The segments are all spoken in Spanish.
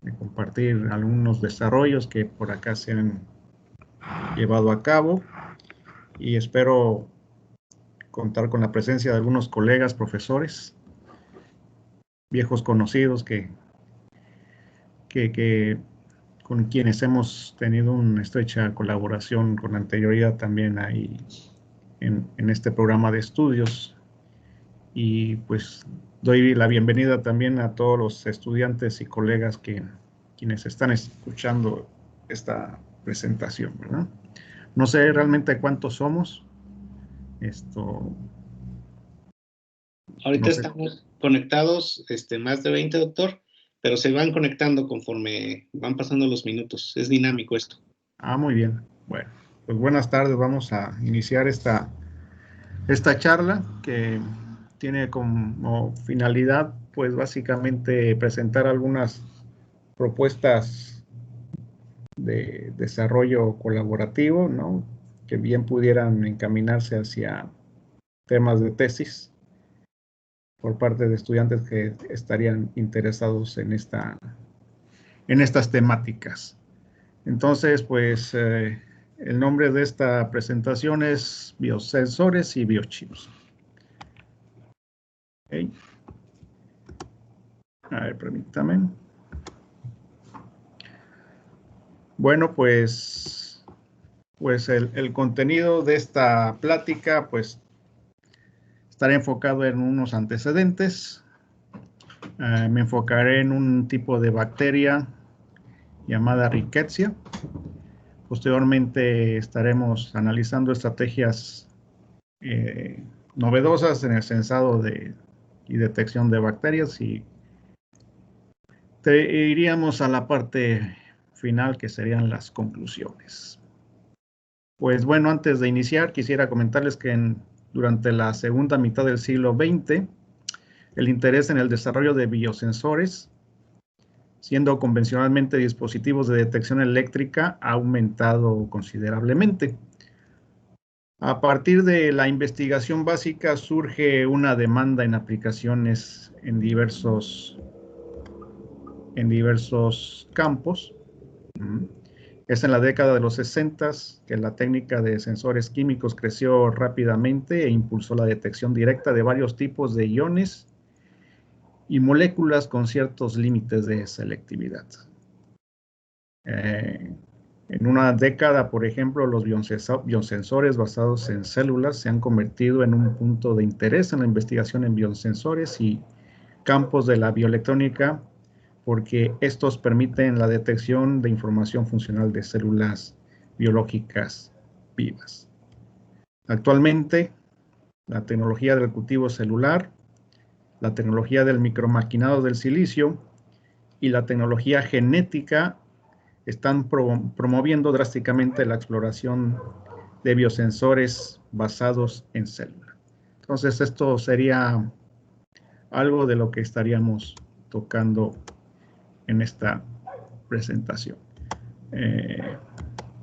de compartir algunos desarrollos que por acá se han llevado a cabo, y espero contar con la presencia de algunos colegas, profesores, viejos conocidos con quienes hemos tenido una estrecha colaboración con anterioridad también ahí en este programa de estudios. Y pues doy la bienvenida también a todos los estudiantes y colegas quienes están escuchando esta presentación, ¿verdad? No sé realmente cuántos somos. Ahorita No sé. estamos conectados, más de 20, doctor, pero se van conectando conforme van pasando los minutos. Es dinámico esto. Muy bien. Bueno, pues buenas tardes. Vamos a iniciar esta charla que tiene como finalidad, pues básicamente presentar algunas propuestas de desarrollo colaborativo, ¿no? Que bien pudieran encaminarse hacia temas de tesis por parte de estudiantes que estarían interesados en estas temáticas. Entonces, pues el nombre de esta presentación es Biosensores y Biochips. Okay. A ver, permítame. Bueno, pues el contenido de esta plática, pues, estará enfocado en unos antecedentes. Me enfocaré en un tipo de bacteria llamada Rickettsia. Posteriormente estaremos analizando estrategias novedosas en el censado y detección de bacterias, y iríamos a la parte final, que serían las conclusiones. Pues bueno, antes de iniciar, quisiera comentarles que durante la segunda mitad del siglo XX, el interés en el desarrollo de biosensores, siendo convencionalmente dispositivos de detección eléctrica, ha aumentado considerablemente. A partir de la investigación básica surge una demanda en aplicaciones en diversos campos. Es en la década de los 60 que la técnica de sensores químicos creció rápidamente e impulsó la detección directa de varios tipos de iones y moléculas con ciertos límites de selectividad. En una década, por ejemplo, los biosensores basados en células se han convertido en un punto de interés en la investigación en biosensores y campos de la bioelectrónica, porque estos permiten la detección de información funcional de células biológicas vivas. Actualmente, la tecnología del cultivo celular, la tecnología del micromaquinado del silicio y la tecnología genética están promoviendo drásticamente la exploración de biosensores basados en células. Entonces, esto sería algo de lo que estaríamos tocando en esta presentación.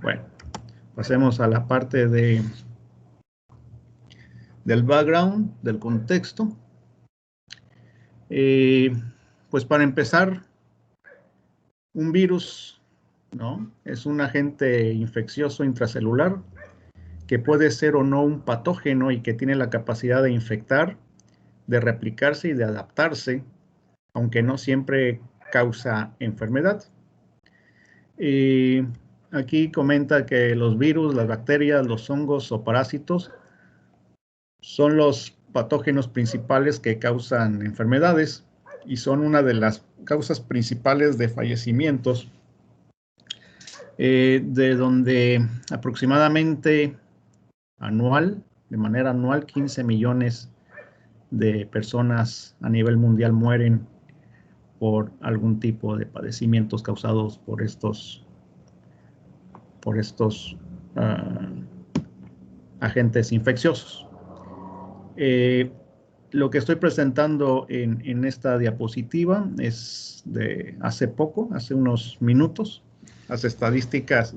Bueno, pasemos a la parte del background, del contexto. Pues para empezar, un virus, ¿no?, es un agente infeccioso intracelular que puede ser o no un patógeno y que tiene la capacidad de infectar, de replicarse y de adaptarse, aunque no siempre causa enfermedad. Aquí comenta que los virus, las bacterias, los hongos o parásitos son los patógenos principales que causan enfermedades y son una de las causas principales de fallecimientos, de donde aproximadamente de manera anual, 15 millones de personas a nivel mundial mueren por algún tipo de padecimientos causados por estos agentes infecciosos. Lo que estoy presentando en esta diapositiva es de hace unos minutos, las estadísticas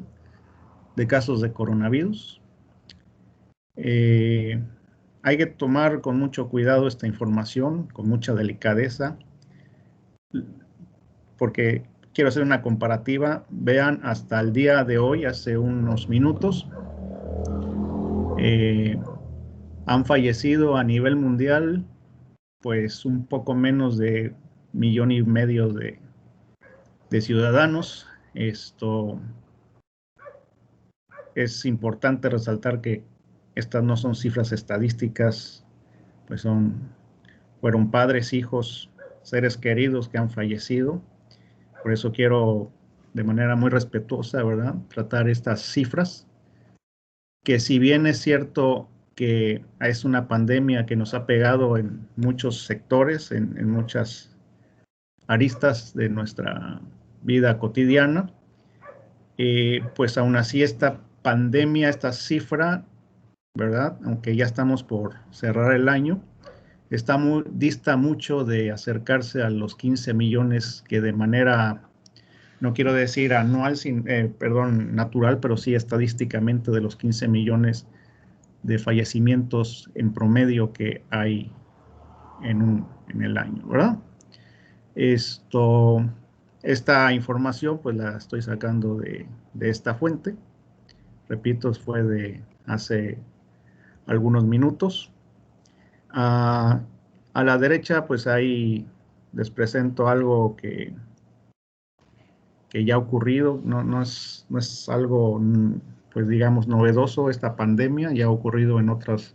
de casos de coronavirus. Hay que tomar con mucho cuidado esta información, con mucha delicadeza, porque quiero hacer una comparativa. Vean, hasta el día de hoy, hace unos minutos, han fallecido a nivel mundial, pues un poco menos de 1,5 millones de ciudadanos. Esto es importante resaltar que estas no son cifras estadísticas, pues fueron padres, hijos, seres queridos que han fallecido. Por eso quiero, de manera muy respetuosa, ¿verdad?, tratar estas cifras, que si bien es cierto que es una pandemia que nos ha pegado en muchos sectores, en muchas aristas de nuestra vida cotidiana, pues aún así esta pandemia, esta cifra, ¿verdad?, aunque ya estamos por cerrar el año, dista mucho de acercarse a los 15 millones que de manera, no quiero decir anual, natural, pero sí estadísticamente, de los 15 millones de fallecimientos en promedio que hay en el año, ¿verdad? Esta información pues la estoy sacando de esta fuente. Repito, fue de hace algunos minutos. A la derecha pues ahí les presento algo que ya ha ocurrido. No es algo, pues digamos, novedoso. Esta pandemia ya ha ocurrido en otros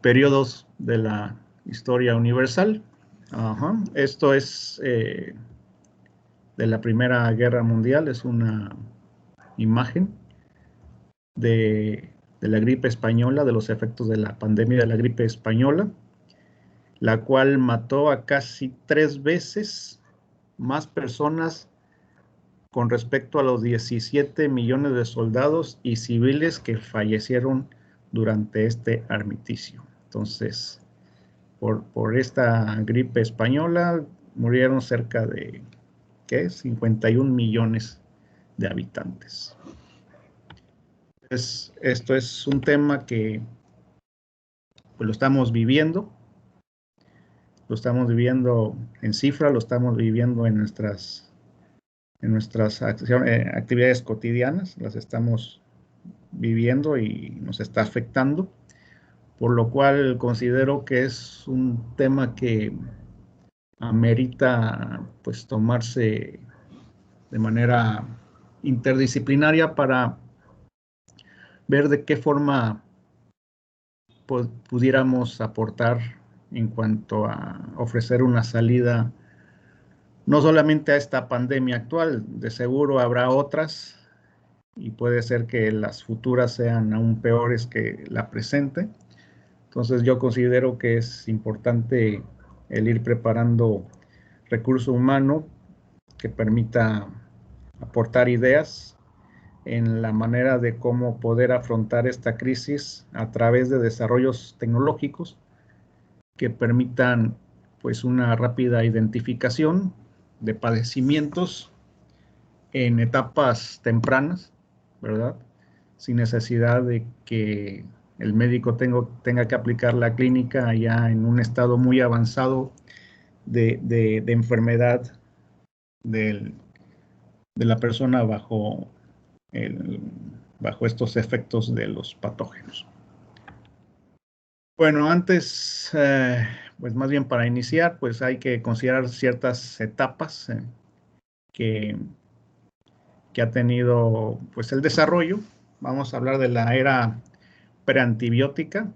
periodos de la historia universal. Esto es de la Primera Guerra Mundial. Es una imagen de la gripe española, de los efectos de la pandemia de la gripe española, la cual mató a casi 3 veces más personas con respecto a los 17 millones de soldados y civiles que fallecieron durante este armisticio. Entonces, por esta gripe española murieron cerca de 51 millones de habitantes. Esto es un tema que pues lo estamos viviendo en cifra, lo estamos viviendo en nuestras actividades cotidianas, las estamos viviendo y nos está afectando, por lo cual considero que es un tema que amerita pues tomarse de manera interdisciplinaria para ver de qué forma pudiéramos aportar en cuanto a ofrecer una salida no solamente a esta pandemia actual. De seguro habrá otras y puede ser que las futuras sean aún peores que la presente. Entonces yo considero que es importante el ir preparando recurso humano que permita aportar ideas en la manera de cómo poder afrontar esta crisis a través de desarrollos tecnológicos que permitan pues una rápida identificación de padecimientos en etapas tempranas, ¿verdad?, sin necesidad de que el médico tenga que aplicar la clínica ya en un estado muy avanzado de enfermedad de la persona bajo estos efectos de los patógenos. Bueno, antes, pues más bien para iniciar, pues hay que considerar ciertas etapas que ha tenido pues el desarrollo. Vamos a hablar de la era preantibiótica,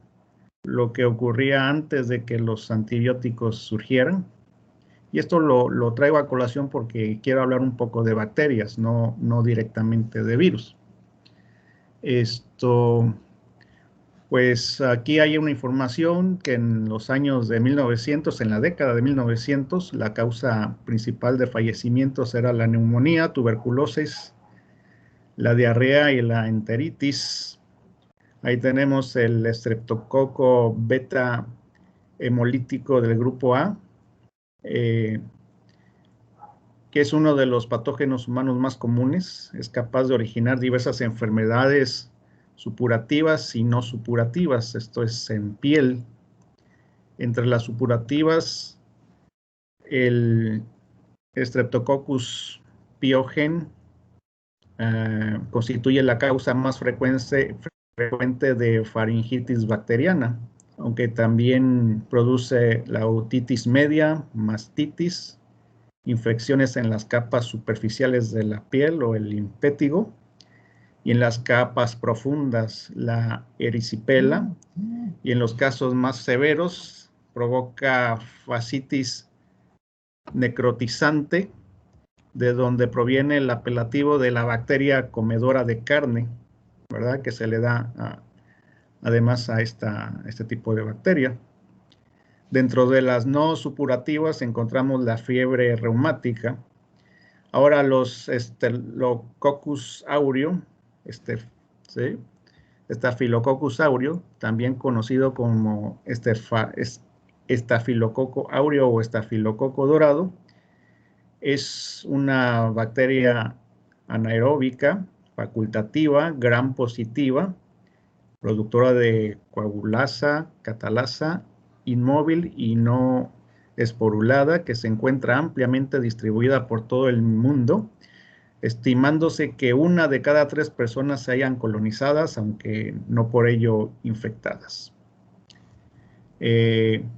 lo que ocurría antes de que los antibióticos surgieran. Y esto lo traigo a colación porque quiero hablar un poco de bacterias, no directamente de virus. Pues aquí hay una información que en los años de 1900, en la década de 1900, la causa principal de fallecimientos era la neumonía, tuberculosis, la diarrea y la enteritis. Ahí tenemos el estreptococo beta hemolítico del grupo A, que es uno de los patógenos humanos más comunes. Es capaz de originar diversas enfermedades supurativas y no supurativas. Esto es en piel. Entre las supurativas, el Streptococcus pyogen constituye la causa más frecuente de faringitis bacteriana, aunque también produce la otitis media, mastitis, infecciones en las capas superficiales de la piel o el impétigo, y en las capas profundas la erisipela, y en los casos más severos provoca fascitis necrotizante, de donde proviene el apelativo de la bacteria comedora de carne, ¿verdad? Que se le da además a este tipo de bacteria. Dentro de las no supurativas encontramos la fiebre reumática. Ahora los Staphylococcus aureus, ¿sí? Staphylococcus aureus, también conocido como estafilococo áureo o estafilococo dorado, es una bacteria anaeróbica, facultativa, gram positiva, productora de coagulasa, catalasa, inmóvil y no esporulada, que se encuentra ampliamente distribuida por todo el mundo, estimándose que 1 de cada 3 personas se hayan colonizadas, aunque no por ello infectadas.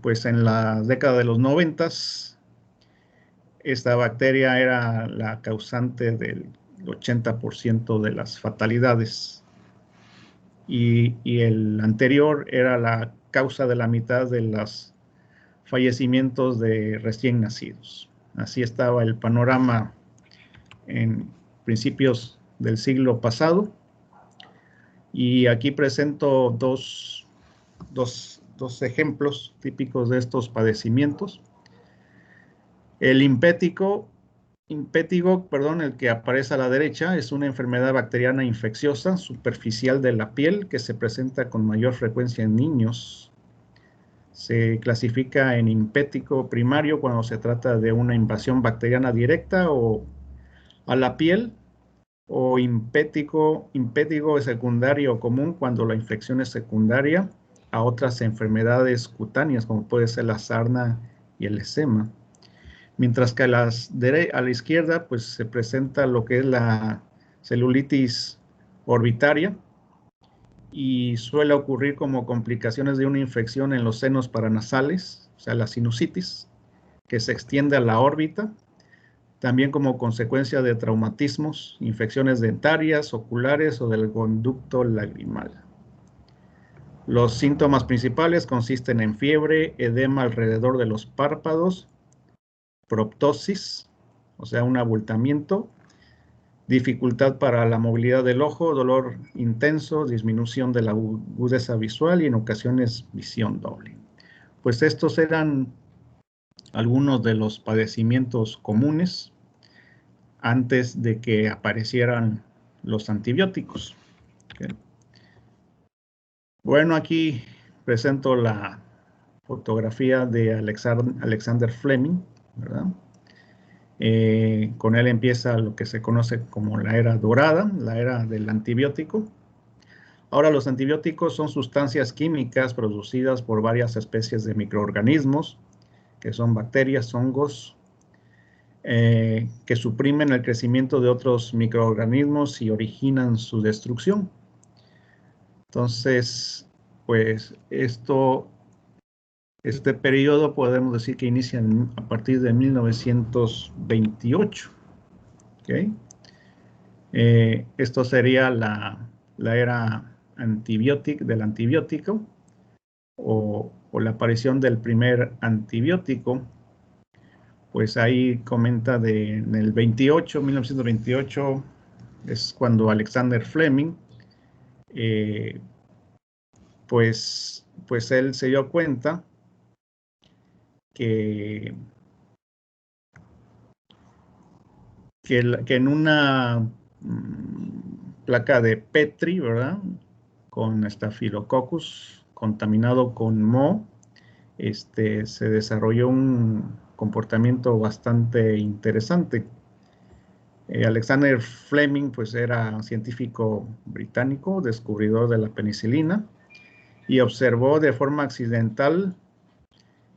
Pues en la década de los 90, esta bacteria era la causante del 80% de las fatalidades y el anterior era la causa de la mitad de los fallecimientos de recién nacidos. Así estaba el panorama en principios del siglo pasado. Y aquí presento dos ejemplos típicos de estos padecimientos. El impétigo, el que aparece a la derecha, es una enfermedad bacteriana infecciosa superficial de la piel que se presenta con mayor frecuencia en niños. Se clasifica en impétigo primario cuando se trata de una invasión bacteriana directa o a la piel, o impétigo secundario común cuando la infección es secundaria a otras enfermedades cutáneas como puede ser la sarna y el eczema. Mientras que a la izquierda pues se presenta lo que es la celulitis orbitaria y suele ocurrir como complicaciones de una infección en los senos paranasales, o sea la sinusitis, que se extiende a la órbita, también como consecuencia de traumatismos, infecciones dentarias, oculares o del conducto lagrimal. Los síntomas principales consisten en fiebre, edema alrededor de los párpados, proptosis, o sea, un abultamiento, dificultad para la movilidad del ojo, dolor intenso, disminución de la agudeza visual y en ocasiones visión doble. Pues estos eran algunos de los padecimientos comunes antes de que aparecieran los antibióticos. Okay. Bueno, aquí presento la fotografía de Alexander Fleming, ¿verdad? Con él empieza lo que se conoce como la era dorada, la era del antibiótico. Ahora, los antibióticos son sustancias químicas producidas por varias especies de microorganismos, que son bacterias, hongos, que suprimen el crecimiento de otros microorganismos y originan su destrucción. Entonces, pues este periodo podemos decir que inicia a partir de 1928. ¿Okay? Esto sería la era del antibiótico o la aparición del primer antibiótico. Pues ahí comenta en el 1928 es cuando Alexander Fleming pues él se dio cuenta que en una placa de Petri, ¿verdad? Con Staphylococcus contaminado con moho, se desarrolló un comportamiento bastante interesante. Alexander Fleming, pues era científico británico, descubridor de la penicilina, y observó de forma accidental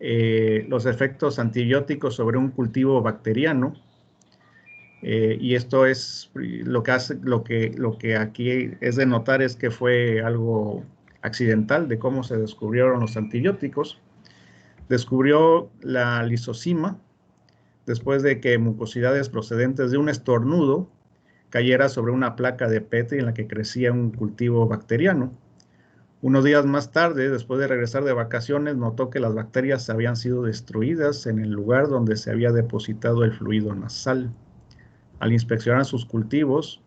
los efectos antibióticos sobre un cultivo bacteriano Y esto es lo que hace, lo que aquí es de notar es que fue algo accidental de cómo se descubrieron los antibióticos. Descubrió la lisozima después de que mucosidades procedentes de un estornudo cayera sobre una placa de Petri en la que crecía un cultivo bacteriano. Unos días más tarde, después de regresar de vacaciones, notó que las bacterias habían sido destruidas en el lugar donde se había depositado el fluido nasal. Al inspeccionar sus cultivos,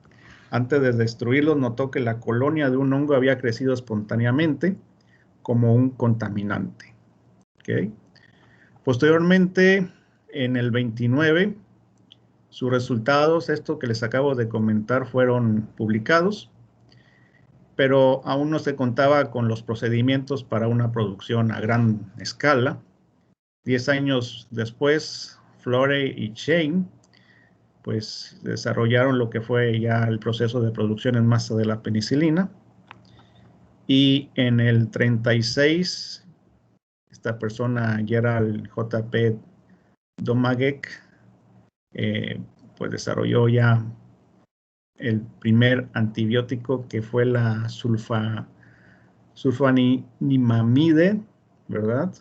antes de destruirlos, notó que la colonia de un hongo había crecido espontáneamente como un contaminante. ¿Okay? Posteriormente, en el 29, sus resultados, esto que les acabo de comentar, fueron publicados, pero aún no se contaba con los procedimientos para una producción a gran escala. 10 años después, Florey y Shane pues desarrollaron lo que fue ya el proceso de producción en masa de la penicilina. Y en el 36, esta persona, Gerald J.P. Domagek, pues desarrolló ya el primer antibiótico, que fue la sulfanilamide, ¿verdad?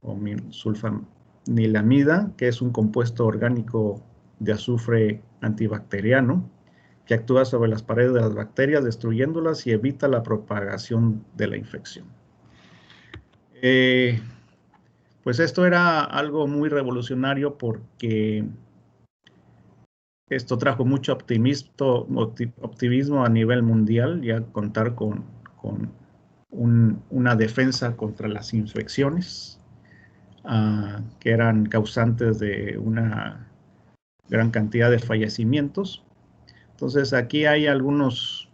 O sulfanilamida, que es un compuesto orgánico de azufre antibacteriano que actúa sobre las paredes de las bacterias, destruyéndolas y evita la propagación de la infección. Pues esto era algo muy revolucionario porque esto trajo mucho optimismo a nivel mundial, ya contar con una defensa contra las infecciones que eran causantes de una gran cantidad de fallecimientos. Entonces aquí hay algunas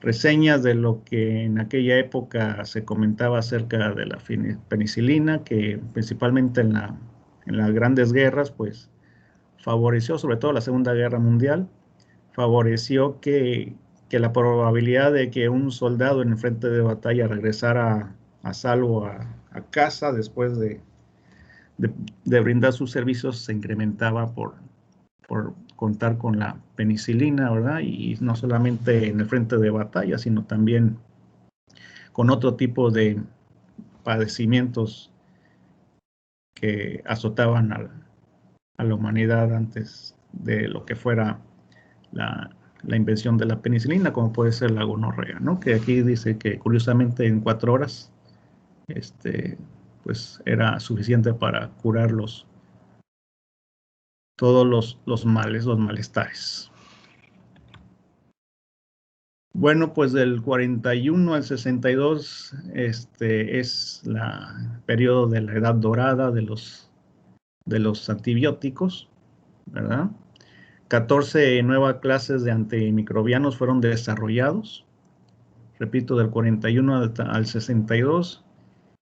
reseñas de lo que en aquella época se comentaba acerca de la penicilina, que principalmente en las grandes guerras, pues favoreció, sobre todo la Segunda Guerra Mundial, favoreció que la probabilidad de que un soldado en el frente de batalla regresara a salvo a casa después de brindar sus servicios se incrementaba por contar con la penicilina, ¿verdad? Y no solamente en el frente de batalla, sino también con otro tipo de padecimientos que azotaban a la humanidad antes de lo que fuera la invención de la penicilina, como puede ser la gonorrea, ¿no? Que aquí dice que curiosamente en 4 horas pues era suficiente para curarlos todos los males, los malestares. Bueno, pues del 41 al 62 es el periodo de la edad dorada de los antibióticos, ¿verdad? 14 nuevas clases de antimicrobianos fueron desarrollados, repito, del 41 al 62,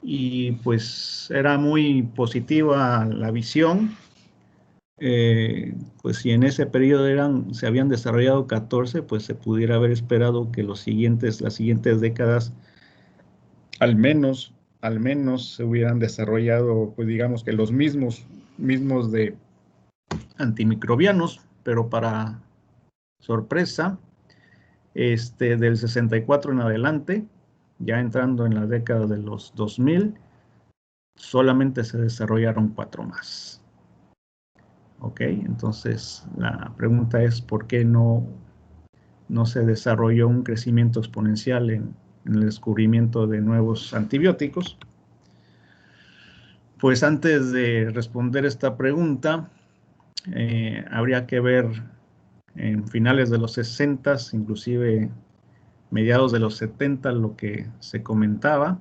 y pues era muy positiva la visión. Pues si en ese periodo se habían desarrollado 14, pues se pudiera haber esperado que las siguientes décadas al menos se hubieran desarrollado, pues digamos que los mismos de antimicrobianos, pero para sorpresa, del 64 en adelante, ya entrando en la década de los 2000, solamente se desarrollaron 4 más. Ok, entonces la pregunta es ¿por qué no se desarrolló un crecimiento exponencial en el descubrimiento de nuevos antibióticos? Pues antes de responder esta pregunta, habría que ver en finales de los 60, inclusive mediados de los 70, lo que se comentaba.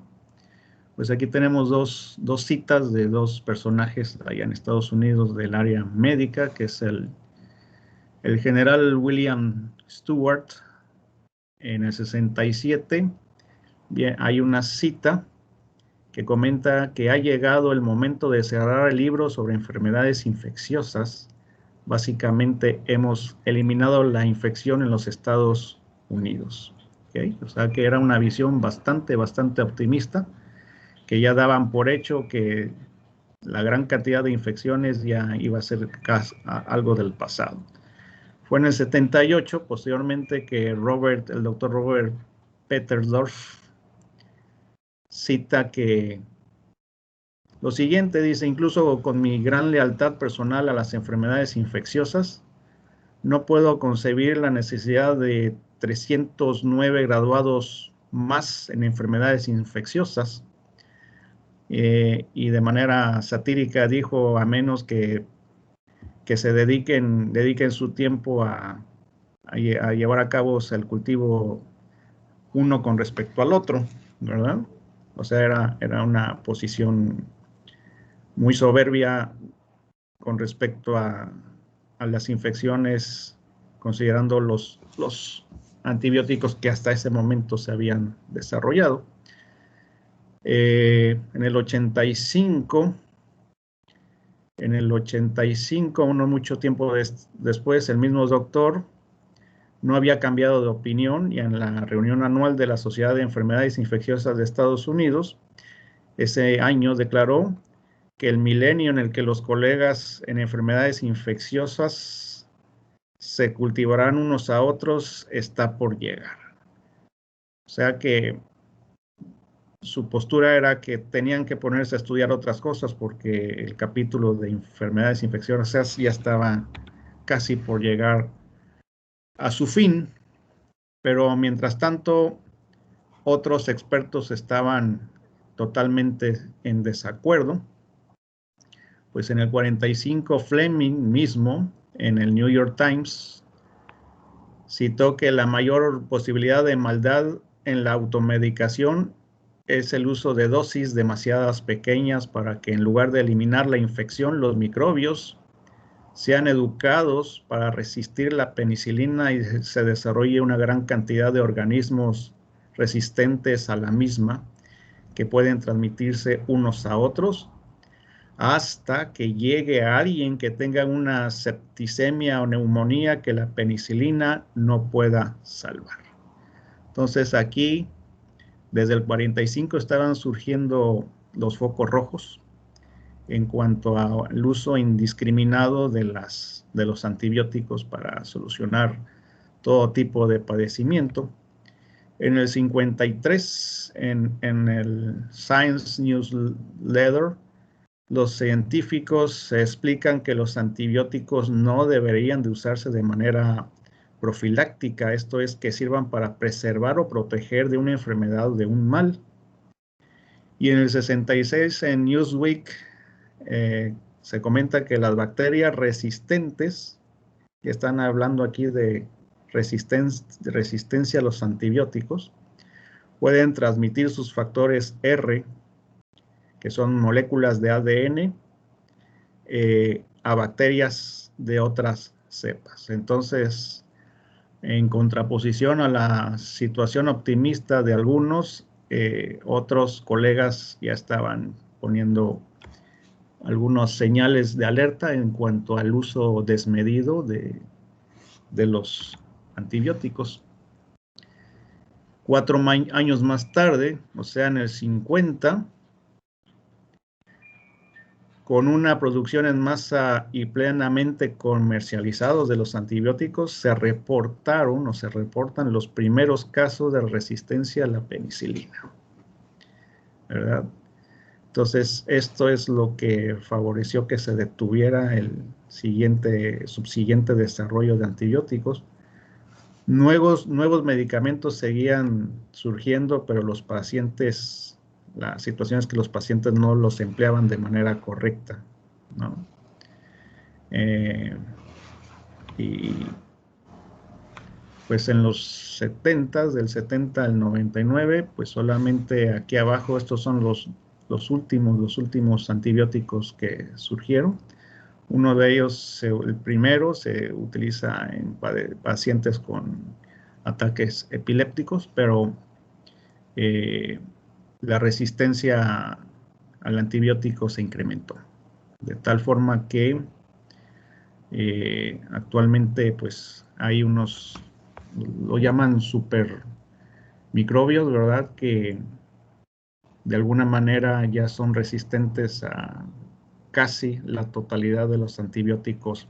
Pues aquí tenemos dos citas de 2 personajes allá en Estados Unidos del área médica, que es el general William Stewart en el 67. Bien, hay una cita que comenta que ha llegado el momento de cerrar el libro sobre enfermedades infecciosas. Básicamente hemos eliminado la infección en los Estados Unidos. ¿Okay? O sea que era una visión bastante optimista, que ya daban por hecho que la gran cantidad de infecciones ya iba a ser algo del pasado. Fue en el 78, posteriormente, que el doctor Robert Petersdorf cita que lo siguiente, dice: incluso con mi gran lealtad personal a las enfermedades infecciosas, no puedo concebir la necesidad de 309 graduados más en enfermedades infecciosas. Y de manera satírica dijo: a menos que se dediquen su tiempo a llevar a cabo el cultivo uno con respecto al otro, ¿verdad? O sea, era una posición muy soberbia con respecto a las infecciones, considerando los antibióticos que hasta ese momento se habían desarrollado. En el 85, no mucho tiempo después, el mismo doctor no había cambiado de opinión, y en la reunión anual de la Sociedad de Enfermedades Infecciosas de Estados Unidos, ese año declaró que el milenio en el que los colegas en enfermedades infecciosas se cultivarán unos a otros está por llegar. O sea que su postura era que tenían que ponerse a estudiar otras cosas porque el capítulo de enfermedades infecciosas ya estaba casi por llegar a su fin, pero mientras tanto otros expertos estaban totalmente en desacuerdo. Pues en el 45 Fleming mismo, en el New York Times, citó que la mayor posibilidad de maldad en la automedicación es el uso de dosis demasiadas pequeñas para que, en lugar de eliminar la infección, los microbios sean educados para resistir la penicilina y se desarrolle una gran cantidad de organismos resistentes a la misma que pueden transmitirse unos a otros, hasta que llegue a alguien que tenga una septicemia o neumonía que la penicilina no pueda salvar. Entonces aquí, desde el 45, estaban surgiendo los focos rojos en cuanto al uso indiscriminado de los antibióticos para solucionar todo tipo de padecimiento. En el 53, en el Science Newsletter, los científicos explican que los antibióticos no deberían de usarse de manera profiláctica, esto es, que sirvan para preservar o proteger de una enfermedad o de un mal. Y en el 66, en Newsweek, se comenta que las bacterias resistentes, y están hablando aquí de resistencia a los antibióticos, pueden transmitir sus factores R, que son moléculas de ADN, a bacterias de otras cepas. Entonces, en contraposición a la situación optimista de algunos, otros colegas ya estaban poniendo algunas señales de alerta en cuanto al uso desmedido de los antibióticos. 4 años más tarde, o sea, en el 50, con una producción en masa y plenamente comercializados de los antibióticos, se reportan los primeros casos de resistencia a la penicilina, ¿verdad? Entonces, esto es lo que favoreció que se detuviera el subsiguiente desarrollo de antibióticos. Nuevos medicamentos seguían surgiendo, pero la situación es que los pacientes no los empleaban de manera correcta, ¿no? Y pues en los 70, del 70 al 99, pues solamente aquí abajo, estos son los últimos antibióticos que surgieron. Uno de ellos, el primero, se utiliza en pacientes con ataques epilépticos, pero la resistencia al antibiótico se incrementó, de tal forma que actualmente pues hay unos, lo llaman supermicrobios, ¿verdad?, que de alguna manera ya son resistentes a casi la totalidad de los antibióticos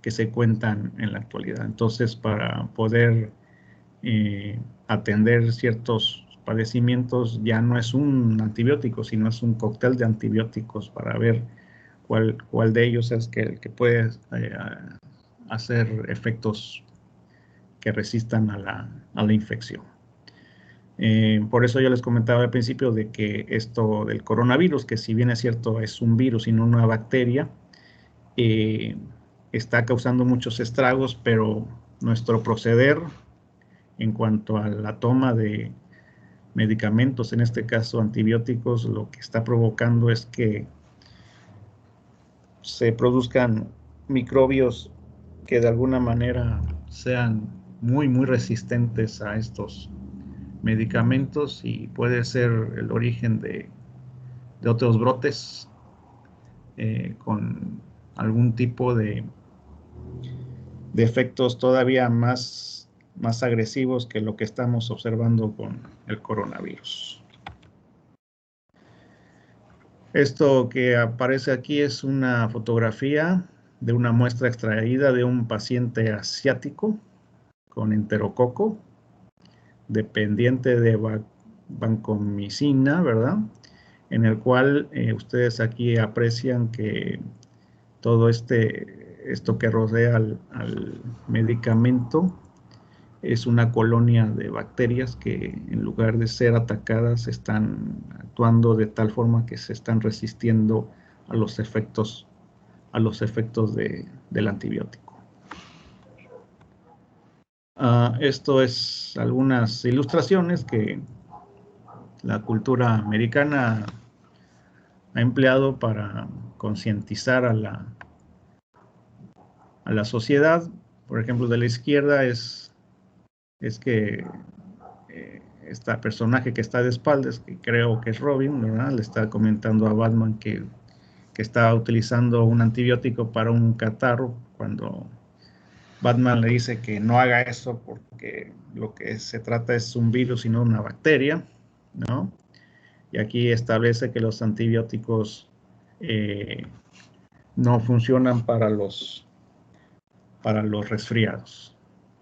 que se cuentan en la actualidad. Entonces, para poder atender ciertos padecimientos, ya no es un antibiótico, sino es un cóctel de antibióticos para ver cuál de ellos es el que puede hacer efectos que resistan a la infección. Por eso yo les comentaba al principio de que esto del coronavirus, que si bien es cierto es un virus y no una bacteria, está causando muchos estragos, pero nuestro proceder en cuanto a la toma de medicamentos, en este caso antibióticos, lo que está provocando es que se produzcan microbios que de alguna manera sean muy resistentes a estos medicamentos, y puede ser el origen de otros brotes con algún tipo de efectos todavía más agresivos que lo que estamos observando con el coronavirus. Esto que aparece aquí es una fotografía de una muestra extraída de un paciente asiático con enterococo, dependiente de vancomicina, ¿verdad? En el cual ustedes aquí aprecian que todo esto que rodea al medicamento es una colonia de bacterias que, en lugar de ser atacadas, están actuando de tal forma que se están resistiendo a los efectos del antibiótico. Esto es algunas ilustraciones que la cultura americana ha empleado para concientizar a la sociedad. Por ejemplo, de la izquierda es que este personaje que está de espaldas, que creo que es Robin, ¿verdad?, le está comentando a Batman que está utilizando un antibiótico para un catarro, cuando Batman le dice que no haga eso porque lo que se trata es un virus y no una bacteria, ¿no? Y aquí establece que los antibióticos no funcionan para los resfriados.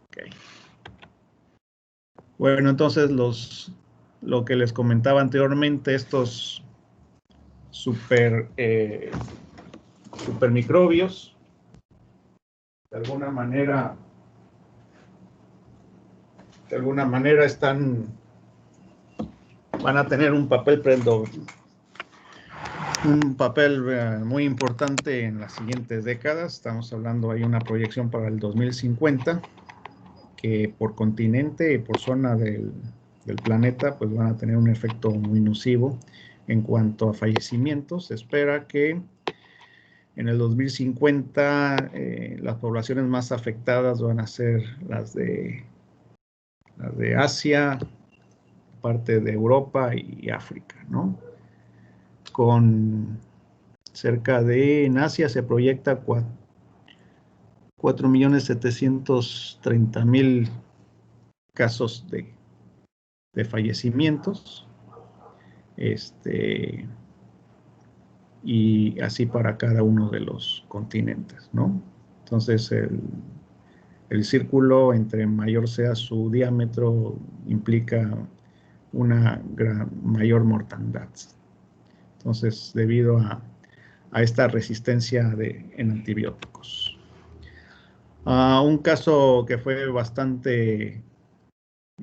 Okay. Bueno, entonces lo que les comentaba anteriormente, estos supermicrobios, de alguna manera van a tener un papel muy importante en las siguientes décadas. Estamos hablando, hay una proyección para el 2050, que por continente y por zona del planeta pues van a tener un efecto muy nocivo en cuanto a fallecimientos. Se espera que en el 2050 las poblaciones más afectadas van a ser las de Asia, parte de Europa y África, ¿no? Con cerca en Asia se proyecta 4.730.000 casos de fallecimientos, y así para cada uno de los continentes, ¿no? Entonces el círculo, entre mayor sea su diámetro, implica una mayor mortandad. Entonces, debido a esta resistencia en antibióticos. Un caso que fue bastante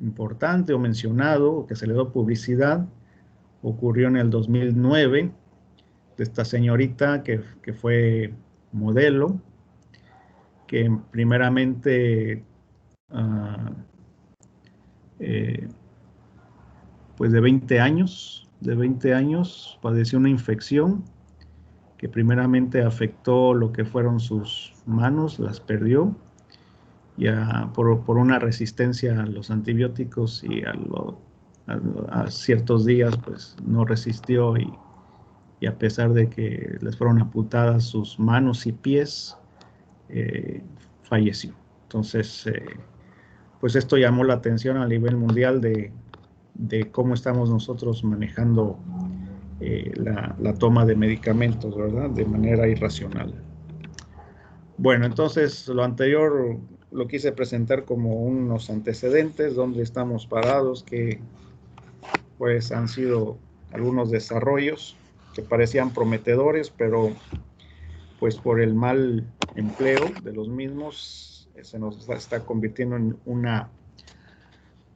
importante o mencionado, que se le dio publicidad, ocurrió en el 2009, de esta señorita que fue modelo, que primeramente pues de 20 años padeció una infección que primeramente afectó lo que fueron sus manos, las perdió, y por una resistencia a los antibióticos, y a ciertos días pues no resistió, y a pesar de que les fueron amputadas sus manos y pies, falleció. Entonces, pues esto llamó la atención a nivel mundial de cómo estamos nosotros manejando la toma de medicamentos, ¿verdad? De manera irracional. Bueno, entonces lo anterior lo quise presentar como unos antecedentes, donde estamos parados, que pues han sido algunos desarrollos que parecían prometedores, pero pues por el mal empleo de los mismos se nos está convirtiendo en una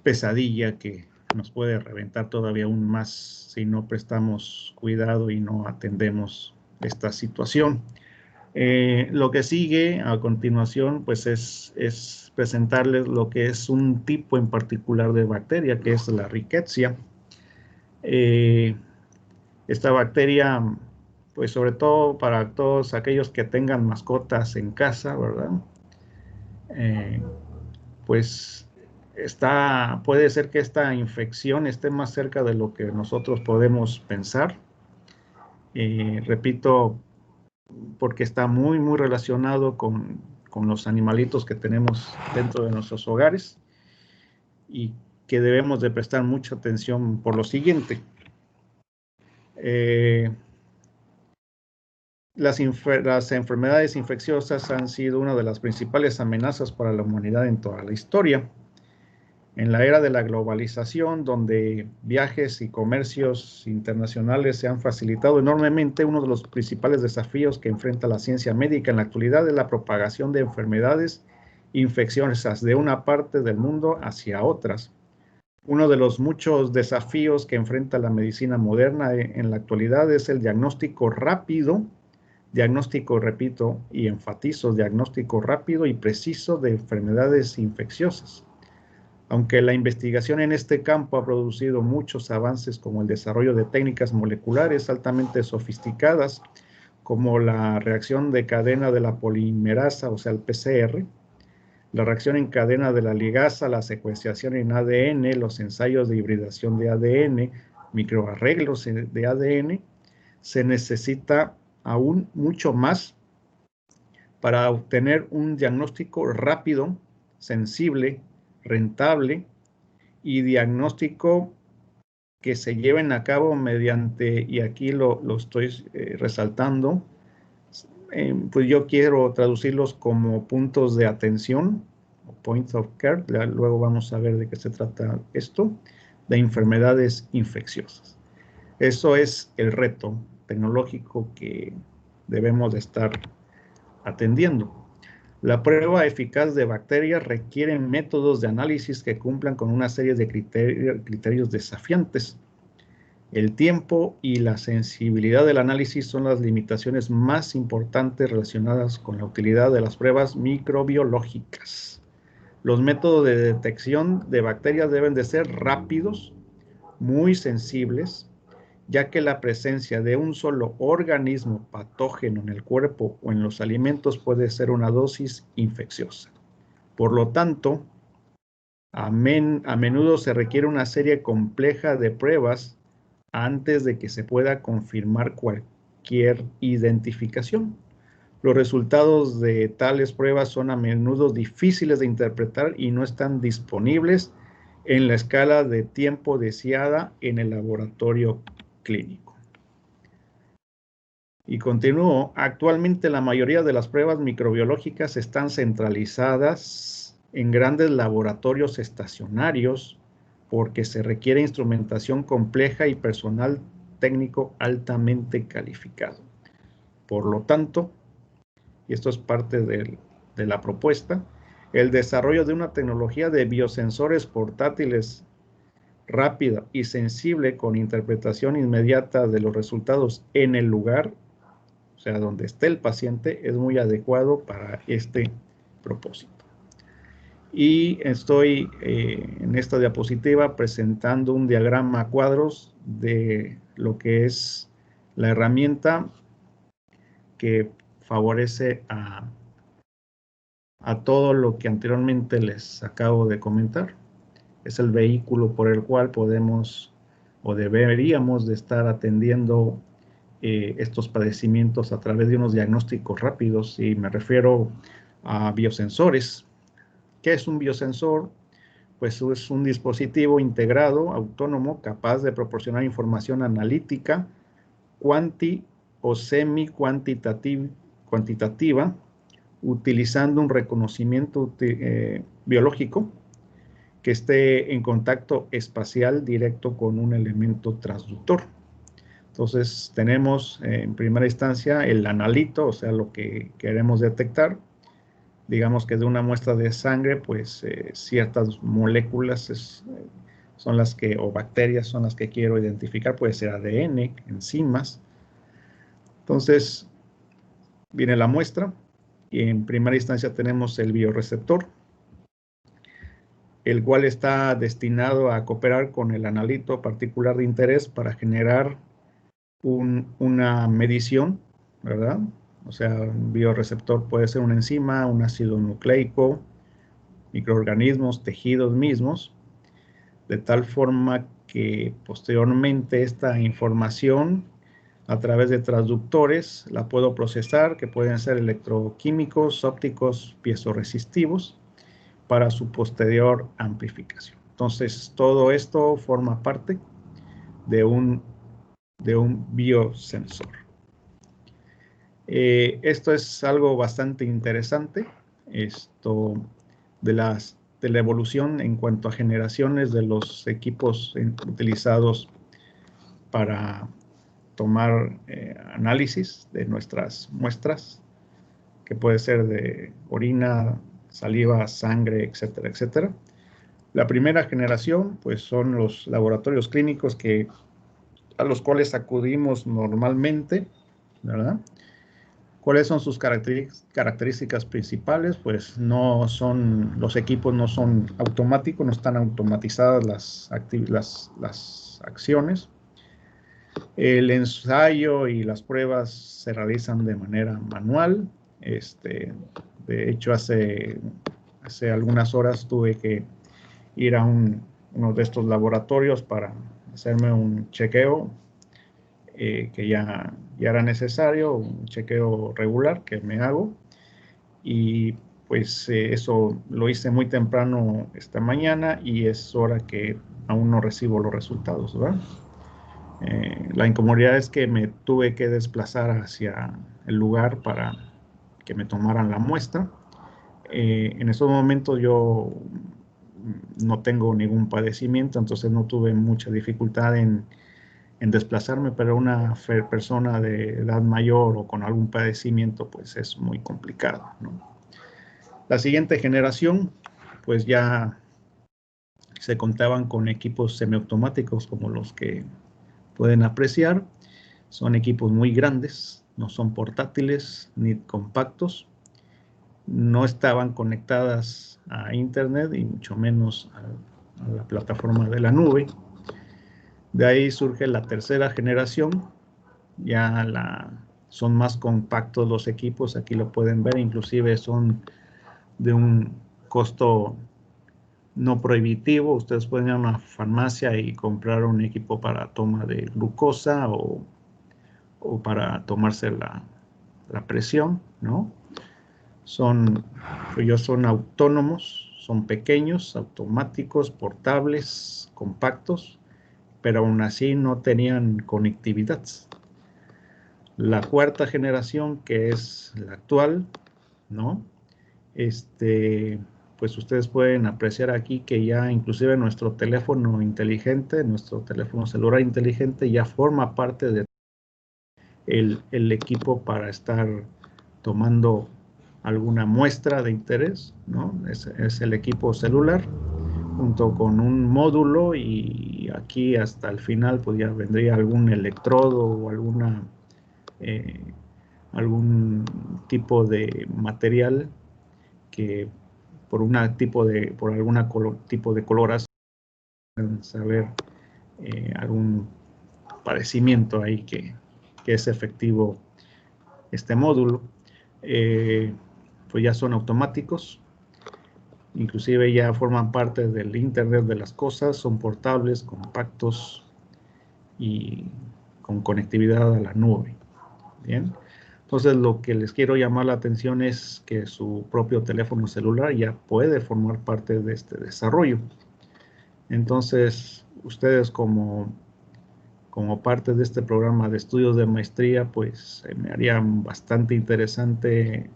pesadilla que nos puede reventar todavía aún más si no prestamos cuidado y no atendemos esta situación. Lo que sigue a continuación pues es presentarles lo que es un tipo en particular de bacteria, que es la Rickettsia. Esta bacteria, pues sobre todo para todos aquellos que tengan mascotas en casa, ¿verdad? Pues puede ser que esta infección esté más cerca de lo que nosotros podemos pensar. Repito, porque está muy, muy relacionado con los animalitos que tenemos dentro de nuestros hogares y que debemos de prestar mucha atención por lo siguiente. Las enfermedades infecciosas han sido una de las principales amenazas para la humanidad en toda la historia. En la era de la globalización, donde viajes y comercios internacionales se han facilitado enormemente, uno de los principales desafíos que enfrenta la ciencia médica en la actualidad es la propagación de enfermedades infecciosas de una parte del mundo hacia otras. Uno de los muchos desafíos que enfrenta la medicina moderna en la actualidad es el diagnóstico rápido, repito y enfatizo, diagnóstico rápido y preciso de enfermedades infecciosas. Aunque la investigación en este campo ha producido muchos avances como el desarrollo de técnicas moleculares altamente sofisticadas, como la reacción de cadena de la polimerasa, o sea, el PCR, la reacción en cadena de la ligasa, la secuenciación en ADN, los ensayos de hibridación de ADN, microarreglos de ADN, se necesita aún mucho más para obtener un diagnóstico rápido, sensible, rentable y diagnóstico que se lleven a cabo mediante, y aquí lo estoy resaltando, pues yo quiero traducirlos como puntos de atención, points of care, luego vamos a ver de qué se trata esto, de enfermedades infecciosas. Eso es el reto tecnológico que debemos de estar atendiendo. La prueba eficaz de bacterias requiere métodos de análisis que cumplan con una serie de criterios desafiantes. El tiempo y la sensibilidad del análisis son las limitaciones más importantes relacionadas con la utilidad de las pruebas microbiológicas. Los métodos de detección de bacterias deben de ser rápidos, muy sensibles, ya que la presencia de un solo organismo patógeno en el cuerpo o en los alimentos puede ser una dosis infecciosa. Por lo tanto, a menudo se requiere una serie compleja de pruebas antes de que se pueda confirmar cualquier identificación. Los resultados de tales pruebas son a menudo difíciles de interpretar y no están disponibles en la escala de tiempo deseada en el laboratorio clínico. Y continúo, actualmente la mayoría de las pruebas microbiológicas están centralizadas en grandes laboratorios estacionarios porque se requiere instrumentación compleja y personal técnico altamente calificado. Por lo tanto, y esto es parte de la propuesta, el desarrollo de una tecnología de biosensores portátiles rápida y sensible con interpretación inmediata de los resultados en el lugar, o sea, donde esté el paciente, es muy adecuado para este propósito. Y estoy en esta diapositiva presentando un diagrama a cuadros de lo que es la herramienta que favorece a todo lo que anteriormente les acabo de comentar. Es el vehículo por el cual podemos o deberíamos de estar atendiendo estos padecimientos a través de unos diagnósticos rápidos, y me refiero a biosensores. ¿Qué es un biosensor? Pues es un dispositivo integrado, autónomo, capaz de proporcionar información analítica cuanti o semi-cuantitativa, utilizando un reconocimiento biológico que esté en contacto espacial directo con un elemento transductor. Entonces tenemos en primera instancia el analito, o sea, lo que queremos detectar. Digamos que de una muestra de sangre, pues ciertas moléculas son las que, o bacterias son las que quiero identificar, puede ser ADN, enzimas. Entonces viene la muestra y en primera instancia tenemos el bioreceptor, el cual está destinado a cooperar con el analito particular de interés para generar una medición, ¿verdad? O sea, un bioreceptor puede ser una enzima, un ácido nucleico, microorganismos, tejidos mismos, de tal forma que posteriormente esta información a través de transductores la puedo procesar, que pueden ser electroquímicos, ópticos, piezoresistivos, para su posterior amplificación. Entonces, todo esto forma parte de un biosensor. Esto es algo bastante interesante, esto de la evolución en cuanto a generaciones de los equipos utilizados para tomar análisis de nuestras muestras, que puede ser de orina, saliva, sangre, etcétera, etcétera. La primera generación, pues, son los laboratorios clínicos a los cuales acudimos normalmente, ¿verdad? ¿Cuáles son sus características principales? Pues los equipos no son automáticos, no están automatizadas las acciones. El ensayo y las pruebas se realizan de manera manual. De hecho, hace algunas horas tuve que ir a uno de estos laboratorios para hacerme un chequeo que ya era necesario, un chequeo regular que me hago, y pues eso lo hice muy temprano esta mañana y es hora que aún no recibo los resultados, ¿verdad? La incomodidad es que me tuve que desplazar hacia el lugar para que me tomaran la muestra. En estos momentos yo no tengo ningún padecimiento, entonces no tuve mucha dificultad en desplazarme, pero una persona de edad mayor o con algún padecimiento, pues es muy complicado, ¿no? La siguiente generación, pues ya se contaban con equipos semiautomáticos como los que pueden apreciar. Son equipos muy grandes, no son portátiles ni compactos, no estaban conectadas a internet y mucho menos a la plataforma de la nube. De ahí surge la tercera generación, ya son más compactos los equipos, aquí lo pueden ver, inclusive son de un costo no prohibitivo. Ustedes pueden ir a una farmacia y comprar un equipo para toma de glucosa o para tomarse la presión, ¿no? Ellos son autónomos, son pequeños, automáticos, portables, compactos, pero aún así no tenían conectividad. La cuarta generación, que es la actual, ¿no? Pues ustedes pueden apreciar aquí que ya inclusive nuestro teléfono inteligente, nuestro teléfono celular inteligente ya forma parte de el equipo para estar tomando alguna muestra de interés, ¿no? Es el equipo celular junto con un módulo, y aquí hasta el final pues ya vendría algún electrodo o algún tipo de material que por algún tipo de coloración pueden saber algún padecimiento ahí que es efectivo este módulo. Pues ya son automáticos, inclusive ya forman parte del Internet de las cosas, son portables, compactos y con conectividad a la nube. Bien, entonces lo que les quiero llamar la atención es que su propio teléfono celular ya puede formar parte de este desarrollo. Entonces ustedes como como parte de este programa de estudios de maestría, pues me haría bastante interesante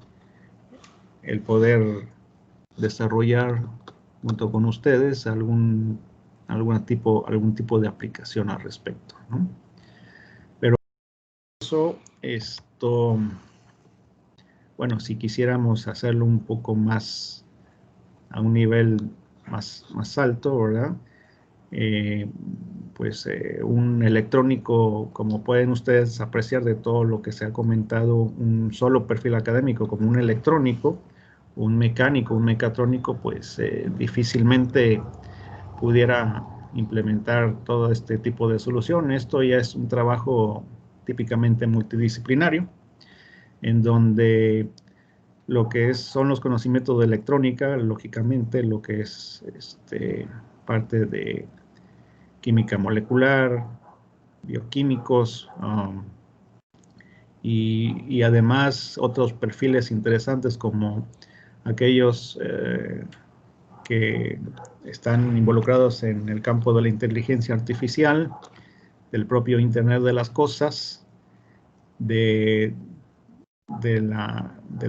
el poder desarrollar junto con ustedes algún tipo de aplicación al respecto, ¿no? Pero eso, bueno, si quisiéramos hacerlo un poco más, a un nivel más alto, ¿verdad? Pues un electrónico, como pueden ustedes apreciar de todo lo que se ha comentado, un solo perfil académico como un electrónico, un mecánico, un mecatrónico, pues difícilmente pudiera implementar todo este tipo de solución. Esto ya es un trabajo típicamente multidisciplinario, en donde lo que son los conocimientos de electrónica, lógicamente lo que es parte de química molecular, bioquímicos, y además otros perfiles interesantes como aquellos que están involucrados en el campo de la inteligencia artificial, del propio Internet de las Cosas, del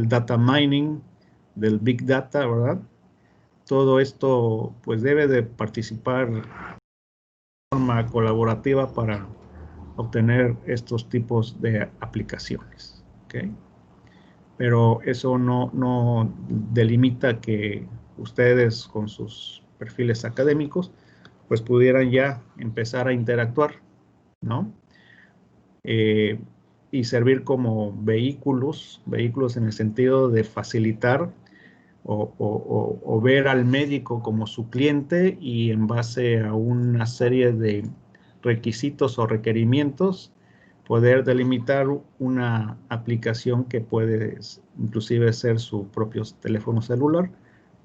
data mining, del Big Data, ¿verdad? Todo esto pues debe de participar de forma colaborativa para obtener estos tipos de aplicaciones, ¿okay? Pero eso no delimita que ustedes con sus perfiles académicos pues pudieran ya empezar a interactuar, ¿no? Y servir como vehículos en el sentido de facilitar o ver al médico como su cliente, y en base a una serie de requisitos o requerimientos poder delimitar una aplicación que puede inclusive ser su propio teléfono celular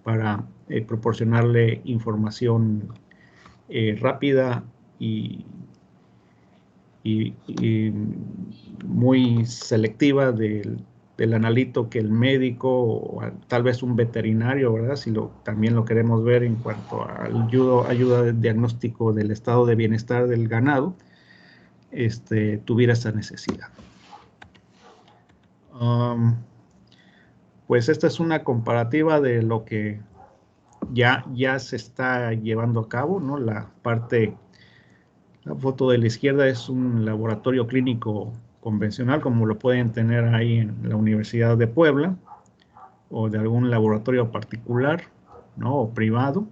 para proporcionarle información rápida y muy selectiva del analito que el médico o tal vez un veterinario, ¿verdad? Si también lo queremos ver en cuanto a ayuda de diagnóstico del estado de bienestar del ganado, tuviera esa necesidad. Pues esta es una comparativa de lo que ya se está llevando a cabo, ¿no? La foto de la izquierda es un laboratorio clínico convencional, como lo pueden tener ahí en la Universidad de Puebla, o de algún laboratorio particular, ¿no? O privado.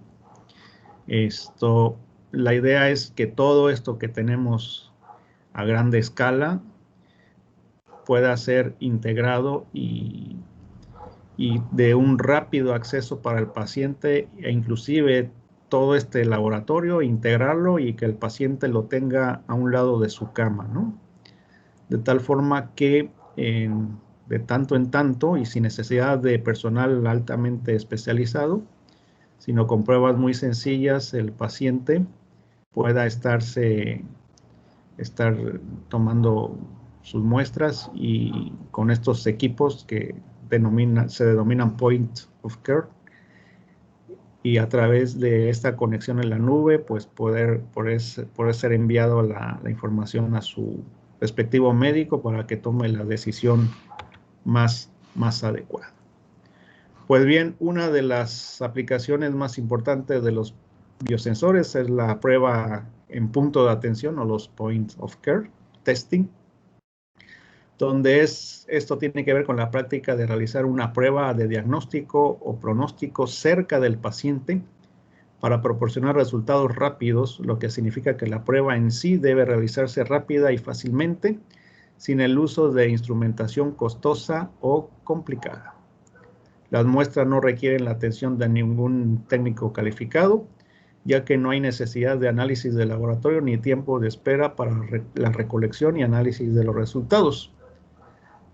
La idea es que todo esto que tenemos a grande escala pueda ser integrado y de un rápido acceso para el paciente, e inclusive todo este laboratorio, integrarlo y que el paciente lo tenga a un lado de su cama, ¿no? De tal forma que de tanto en tanto y sin necesidad de personal altamente especializado, sino con pruebas muy sencillas, el paciente pueda estar tomando sus muestras, y con estos equipos que se denominan Point of Care, y a través de esta conexión en la nube, pues poder ser enviado la información a su respectivo médico para que tome la decisión más adecuada. Pues bien, una de las aplicaciones más importantes de los biosensores es la prueba en punto de atención, o los Point of Care Testing, donde esto tiene que ver con la práctica de realizar una prueba de diagnóstico o pronóstico cerca del paciente para proporcionar resultados rápidos, lo que significa que la prueba en sí debe realizarse rápida y fácilmente, sin el uso de instrumentación costosa o complicada. Las muestras no requieren la atención de ningún técnico calificado, ya que no hay necesidad de análisis de laboratorio ni tiempo de espera para la recolección y análisis de los resultados.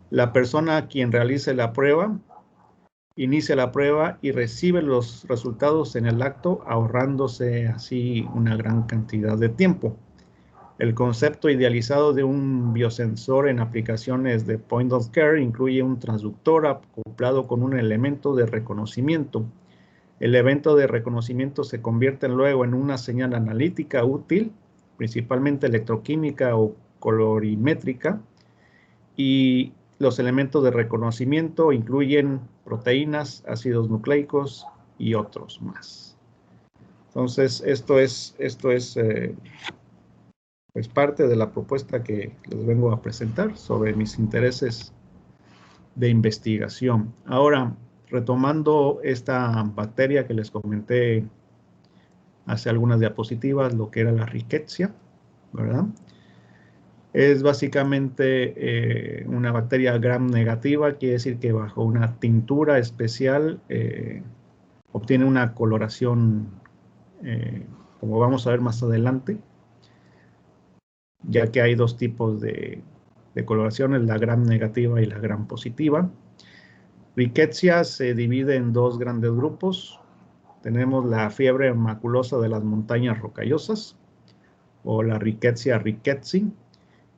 La persona a quien realice la prueba inicia la prueba y recibe los resultados en el acto, ahorrándose así una gran cantidad de tiempo. El concepto idealizado de un biosensor en aplicaciones de Point of Care incluye un transductor acoplado con un elemento de reconocimiento. El evento de reconocimiento se convierte luego en una señal analítica útil, principalmente electroquímica o colorimétrica, y los elementos de reconocimiento incluyen proteínas, ácidos nucleicos y otros más. Entonces, esto es pues parte de la propuesta que les vengo a presentar sobre mis intereses de investigación. Ahora, retomando esta bacteria que les comenté hace algunas diapositivas, lo que era la Rickettsia, ¿verdad? Es básicamente una bacteria gram negativa, quiere decir que bajo una tintura especial obtiene una coloración, como vamos a ver más adelante, ya que hay dos tipos de coloraciones, la gram negativa y la gram positiva. Rickettsia se divide en dos grandes grupos. Tenemos la fiebre maculosa de las montañas rocallosas, o la Rickettsia rickettsii,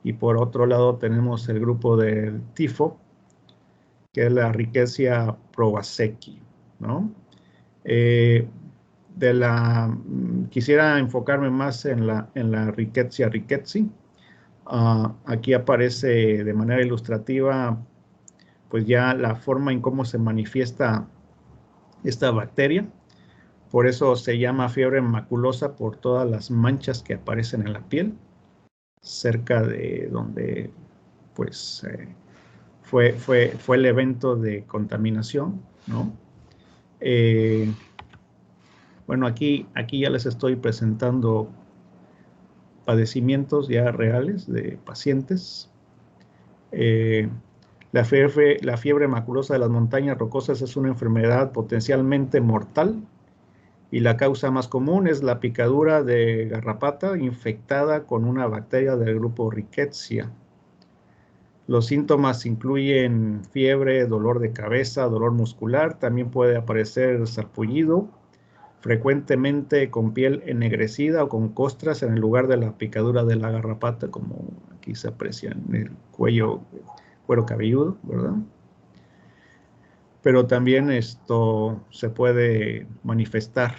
y por otro lado tenemos el grupo del tifo, que es la Rickettsia prowazekii, ¿no? Quisiera enfocarme más en la Rickettsia rickettsii. Aquí aparece de manera ilustrativa pues ya la forma en cómo se manifiesta esta bacteria. Por eso se llama fiebre maculosa, por todas las manchas que aparecen en la piel, cerca de donde pues fue el evento de contaminación, ¿no? Bueno, aquí ya les estoy presentando padecimientos ya reales de pacientes. La fiebre maculosa de las montañas rocosas es una enfermedad potencialmente mortal, y la causa más común es la picadura de garrapata infectada con una bacteria del grupo Rickettsia. Los síntomas incluyen fiebre, dolor de cabeza, dolor muscular, también puede aparecer sarpullido, frecuentemente con piel ennegrecida o con costras en el lugar de la picadura de la garrapata, como aquí se aprecia en el cuero cabelludo, ¿verdad? Pero también esto se puede manifestar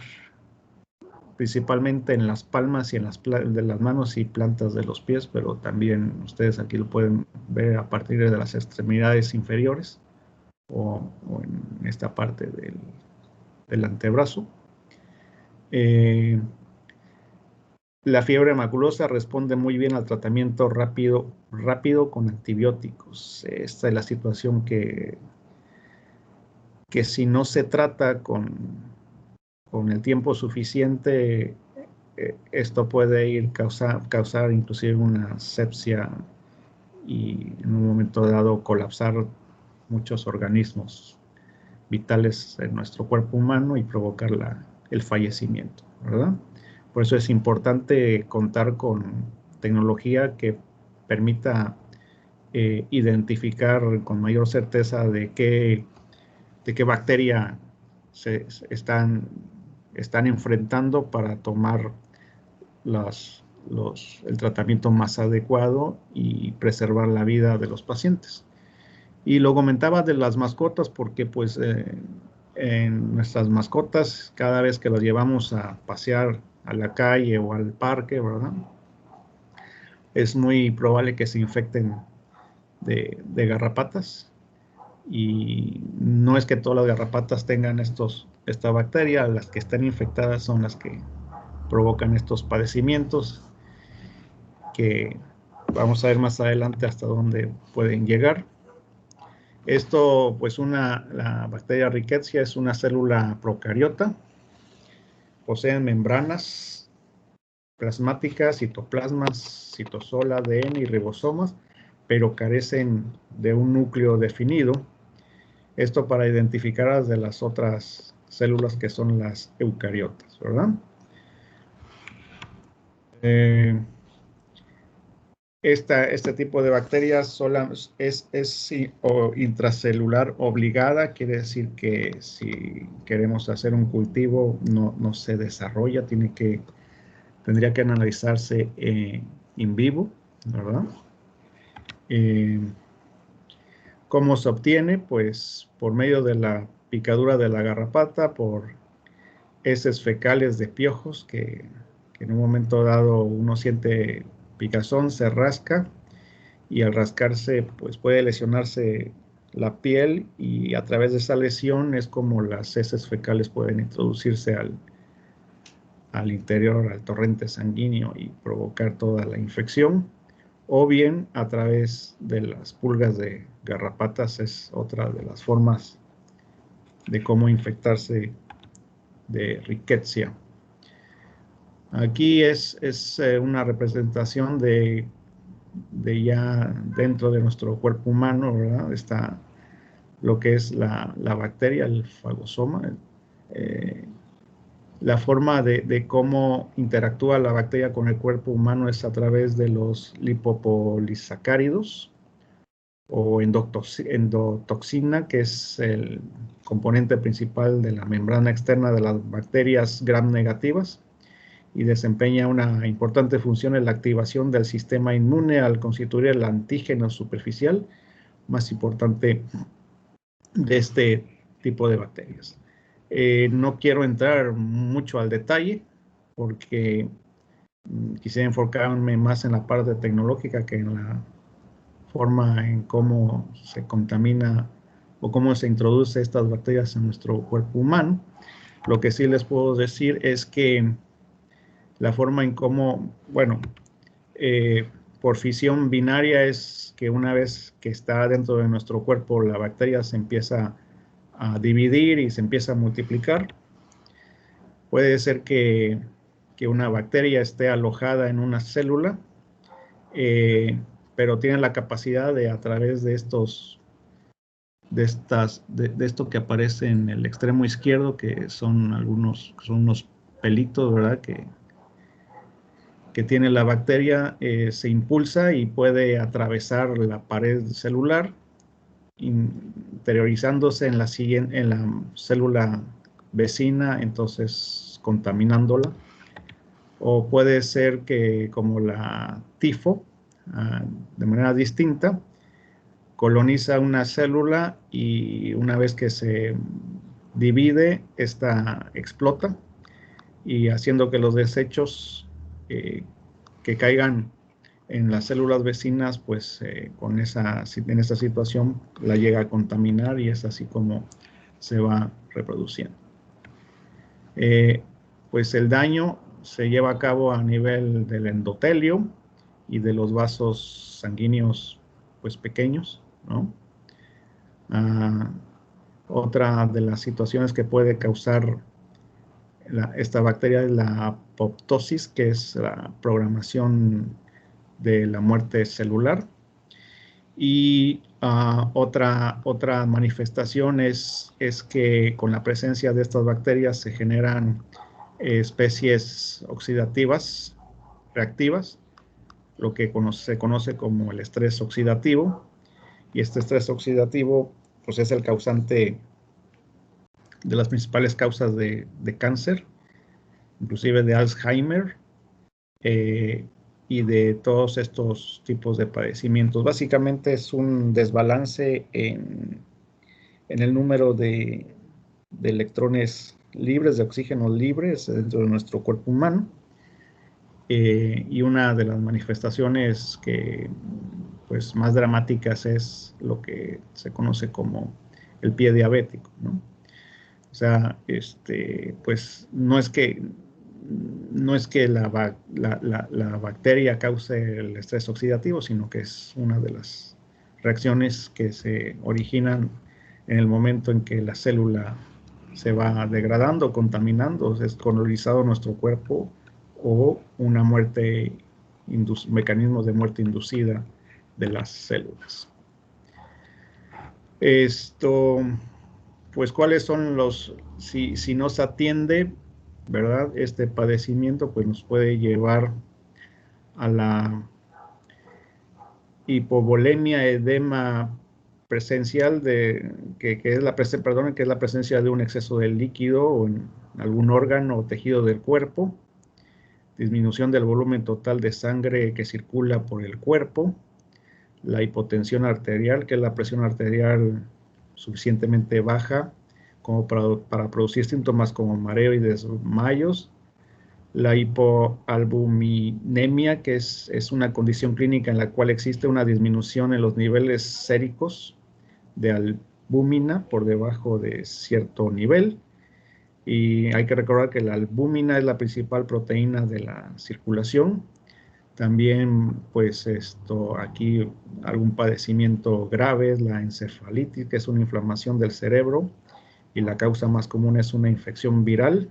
principalmente en las palmas y en de las manos y plantas de los pies, pero también ustedes aquí lo pueden ver a partir de las extremidades inferiores o en esta parte del antebrazo. La fiebre maculosa responde muy bien al tratamiento rápido con antibióticos. Esta es la situación que si no se trata con el tiempo suficiente, esto puede causar inclusive una sepsia y en un momento dado colapsar muchos organismos vitales en nuestro cuerpo humano y provocar el fallecimiento, ¿verdad? Por eso es importante contar con tecnología que permita identificar con mayor certeza de qué bacteria se están enfrentando para tomar el tratamiento más adecuado y preservar la vida de los pacientes. Y lo comentaba de las mascotas porque pues en nuestras mascotas, cada vez que las llevamos a pasear a la calle o al parque, ¿verdad? Es muy probable que se infecten de garrapatas, y no es que todas las garrapatas tengan esta bacteria. Las que están infectadas son las que provocan estos padecimientos, que vamos a ver más adelante hasta dónde pueden llegar. Esto, pues la bacteria Rickettsia es una célula procariota, poseen membranas plasmáticas, citoplasmas, citosol, ADN y ribosomas, pero carecen de un núcleo definido. Esto para identificar de las otras células que son las eucariotas, ¿verdad? Este tipo de bacterias es intracelular obligada, quiere decir que si queremos hacer un cultivo no se desarrolla, tendría que analizarse in vivo, ¿verdad? ¿Cómo se obtiene? Pues por medio de la picadura de la garrapata, por heces fecales de piojos que que en un momento dado uno siente picazón, se rasca y al rascarse pues puede lesionarse la piel y a través de esa lesión es como las heces fecales pueden introducirse al interior, al torrente sanguíneo y provocar toda la infección, o bien a través de las pulgas de garrapatas es otra de las formas de cómo infectarse de rickettsia. Aquí es una representación de ya dentro de nuestro cuerpo humano, ¿verdad? Está lo que es la bacteria, el fagosoma, la forma de cómo interactúa la bacteria con el cuerpo humano es a través de los lipopolisacáridos o endotoxina, que es el componente principal de la membrana externa de las bacterias gram negativas y desempeña una importante función en la activación del sistema inmune al constituir el antígeno superficial más importante de este tipo de bacterias. No quiero entrar mucho al detalle porque quisiera enfocarme más en la parte tecnológica que en la forma en cómo se contamina o cómo se introduce estas bacterias en nuestro cuerpo humano. Lo que sí les puedo decir es que la forma en cómo, bueno, por fisión binaria es que una vez que está dentro de nuestro cuerpo la bacteria se empieza a dividir y se empieza a multiplicar. Puede ser que una bacteria esté alojada en una célula, pero tiene la capacidad de a través de esto que aparece en el extremo izquierdo, que son unos pelitos, ¿verdad? Que tiene la bacteria, se impulsa y puede atravesar la pared celular, interiorizándose en la célula vecina, entonces contaminándola. O puede ser que, como la tifo, de manera distinta, coloniza una célula y una vez que se divide, esta explota y haciendo que los desechos que caigan en las células vecinas, pues en esa situación la llega a contaminar y es así como se va reproduciendo. Pues el daño se lleva a cabo a nivel del endotelio y de los vasos sanguíneos pues pequeños, ¿no? Otra de las situaciones que puede causar esta bacteria es la apoptosis, que es la programación de la muerte celular. Y otra manifestación es que con la presencia de estas bacterias se generan especies oxidativas reactivas, lo que se conoce como el estrés oxidativo. Y este estrés oxidativo pues es el causante de las principales causas de cáncer, inclusive de Alzheimer, y de todos estos tipos de padecimientos. Básicamente es un desbalance en el número de electrones libres, de oxígeno libres dentro de nuestro cuerpo humano. Y una de las manifestaciones que pues más dramáticas es lo que se conoce como el pie diabético, ¿no? O sea, pues no es que la bacteria cause el estrés oxidativo, sino que es una de las reacciones que se originan en el momento en que la célula se va degradando, contaminando, es colonizado nuestro cuerpo, o una muerte, mecanismos de muerte inducida de las células. Pues cuáles son si no se atiende, ¿verdad? Este padecimiento pues nos puede llevar a la hipovolemia, edema presencial que es la presencia de un exceso de líquido o en algún órgano o tejido del cuerpo, disminución del volumen total de sangre que circula por el cuerpo, la hipotensión arterial, que es la presión arterial suficientemente baja como para producir síntomas como mareo y desmayos, La hipoalbuminemia, que es una condición clínica en la cual existe una disminución en los niveles séricos de albúmina por debajo de cierto nivel. Y hay que recordar que la albúmina es la principal proteína de la circulación. También, pues aquí algún padecimiento grave es la encefalitis, que es una inflamación del cerebro, y la causa más común es una infección viral,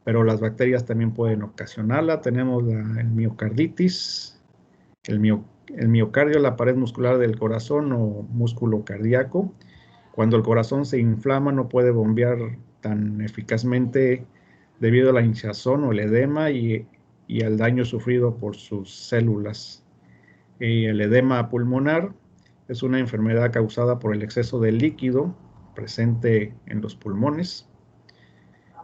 pero las bacterias también pueden ocasionarla. Tenemos el miocarditis, el miocardio, la pared muscular del corazón o músculo cardíaco. Cuando el corazón se inflama no puede bombear tan eficazmente debido a la hinchazón o el edema y al daño sufrido por sus células. El edema pulmonar es una enfermedad causada por el exceso de líquido presente en los pulmones.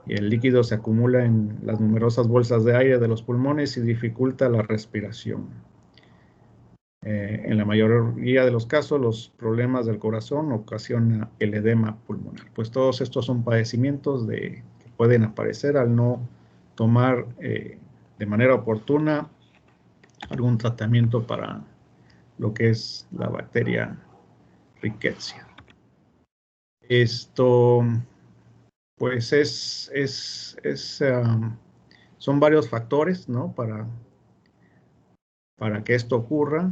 Y el líquido se acumula en las numerosas bolsas de aire de los pulmones y dificulta la respiración. En la mayoría de los casos, los problemas del corazón ocasionan el edema pulmonar. Pues todos estos son padecimientos que pueden aparecer al no tomar de manera oportuna algún tratamiento para lo que es la bacteria Rickettsia. Pues son varios factores, ¿no? Para que esto ocurra.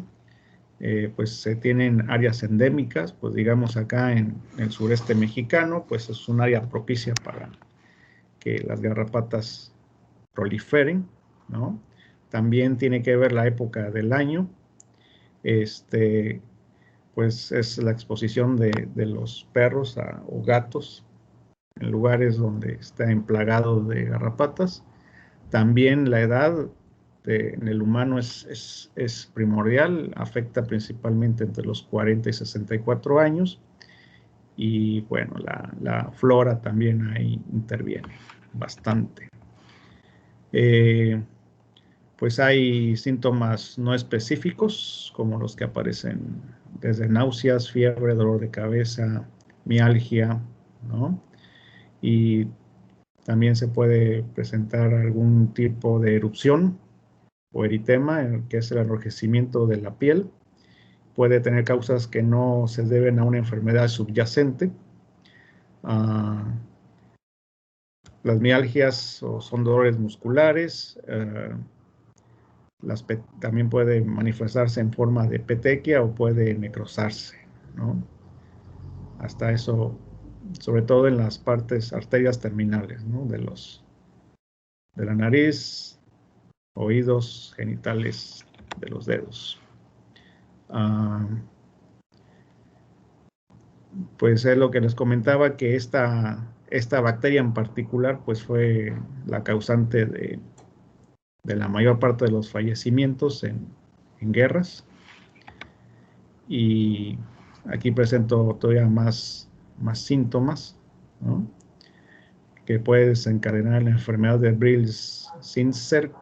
Pues se tienen áreas endémicas, pues digamos acá en el sureste mexicano, pues es un área propicia para que las garrapatas proliferen, ¿no? También tiene que ver la época del año, pues es la exposición de los perros o gatos en lugares donde está emplagado de garrapatas. También la edad en el humano es primordial, afecta principalmente entre los 40 y 64 años. Y bueno, la flora también ahí interviene bastante. Pues hay síntomas no específicos, como los que aparecen desde náuseas, fiebre, dolor de cabeza, mialgia, ¿no? Y también se puede presentar algún tipo de erupción o eritema, que es el enrojecimiento de la piel. Puede tener causas que no se deben a una enfermedad subyacente. Las mialgias son dolores musculares. También puede manifestarse en forma de petequia o puede necrosarse, ¿no? Hasta eso, sobre todo en las arterias terminales, ¿no? De la nariz, oídos, genitales de los dedos. Pues es lo que les comentaba, que esta bacteria en particular pues fue la causante de la mayor parte de los fallecimientos en guerras. Y aquí presento todavía más síntomas, ¿no? Que puede desencadenar la enfermedad de Brill-Zinsser,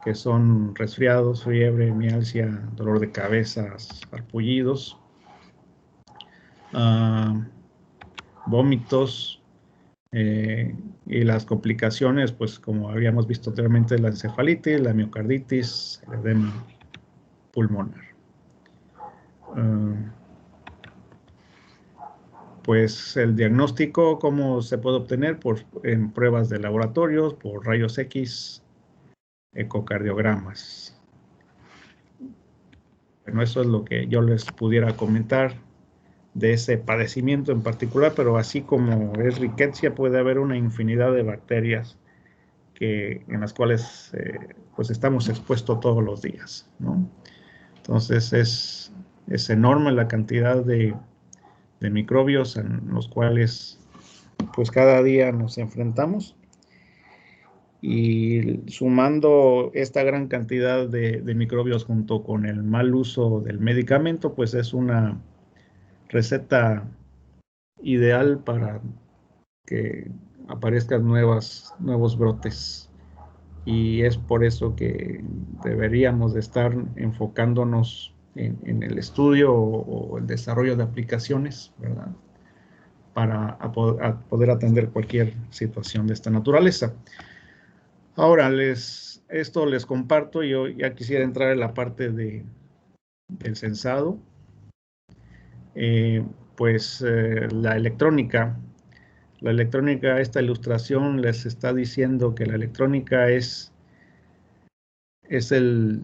que son resfriados, fiebre, mialgia, dolor de cabeza, sarpullidos, vómitos, y las complicaciones, pues como habíamos visto anteriormente, la encefalitis, la miocarditis, el edema pulmonar. Pues el diagnóstico, ¿cómo se puede obtener? En pruebas de laboratorios, por rayos X, ecocardiogramas. Bueno, eso es lo que yo les pudiera comentar de ese padecimiento en particular, pero así como es Rickettsia, puede haber una infinidad de bacterias en las cuales pues estamos expuestos todos los días, ¿no? Entonces es enorme la cantidad de microbios en los cuales pues cada día nos enfrentamos, y sumando esta gran cantidad de microbios junto con el mal uso del medicamento, pues es una receta ideal para que aparezcan nuevos brotes. Y es por eso que deberíamos de estar enfocándonos en el estudio o el desarrollo de aplicaciones, ¿verdad? Para poder atender cualquier situación de esta naturaleza. Ahora, esto les comparto. Yo ya quisiera entrar en la parte del sensado. La electrónica, esta ilustración les está diciendo que la electrónica es el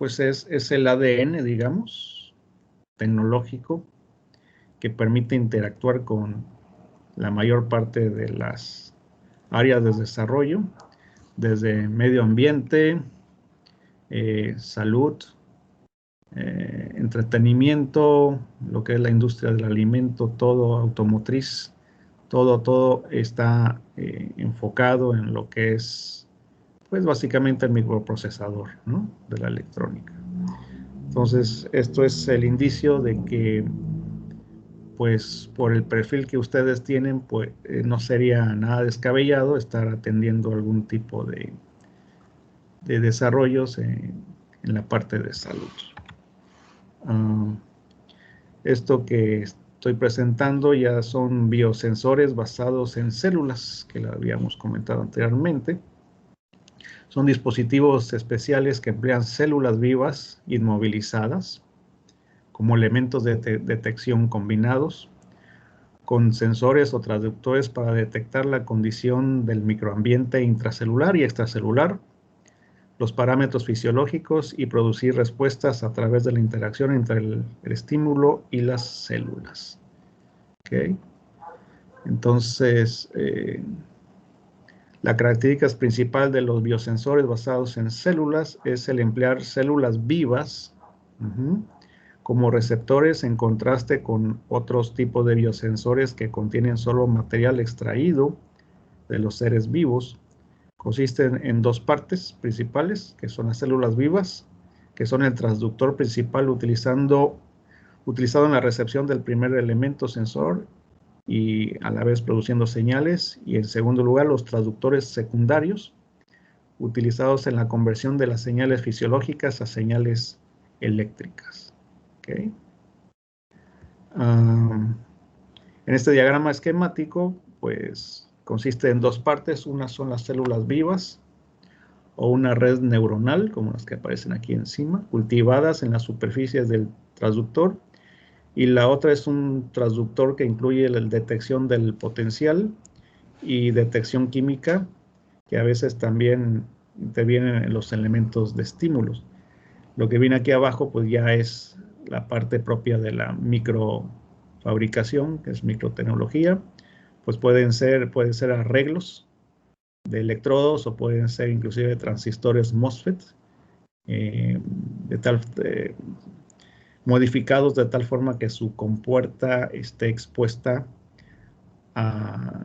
ADN, digamos, tecnológico, que permite interactuar con la mayor parte de las áreas de desarrollo, desde medio ambiente, salud, entretenimiento, lo que es la industria del alimento, todo automotriz, todo está enfocado en lo que es, pues básicamente el microprocesador, ¿no?, de la electrónica. Entonces, esto es el indicio de que, pues, por el perfil que ustedes tienen, pues, no sería nada descabellado estar atendiendo algún tipo de desarrollos en la parte de salud. Esto que estoy presentando ya son biosensores basados en células, que lo habíamos comentado anteriormente. Son dispositivos especiales que emplean células vivas inmovilizadas como elementos de detección combinados con sensores o traductores para detectar la condición del microambiente intracelular y extracelular, los parámetros fisiológicos y producir respuestas a través de la interacción entre el estímulo y las células. ¿Okay? Entonces, la característica principal de los biosensores basados en células es el emplear células vivas como receptores, en contraste con otros tipos de biosensores que contienen solo material extraído de los seres vivos. Consisten en dos partes principales, que son las células vivas, que son el transductor principal utilizado en la recepción del primer elemento sensor y a la vez produciendo señales, y en segundo lugar los traductores secundarios utilizados en la conversión de las señales fisiológicas a señales eléctricas. ¿Okay? En este diagrama esquemático, pues consiste en dos partes. Una son las células vivas o una red neuronal, como las que aparecen aquí encima, cultivadas en las superficies del transductor, y la otra es un transductor que incluye la detección del potencial y detección química, que a veces también intervienen en los elementos de estímulos. Lo que viene aquí abajo pues ya es la parte propia de la microfabricación, que es microtecnología. Pues pueden ser arreglos de electrodos o pueden ser inclusive transistores MOSFET, modificados de tal forma que su compuerta esté expuesta a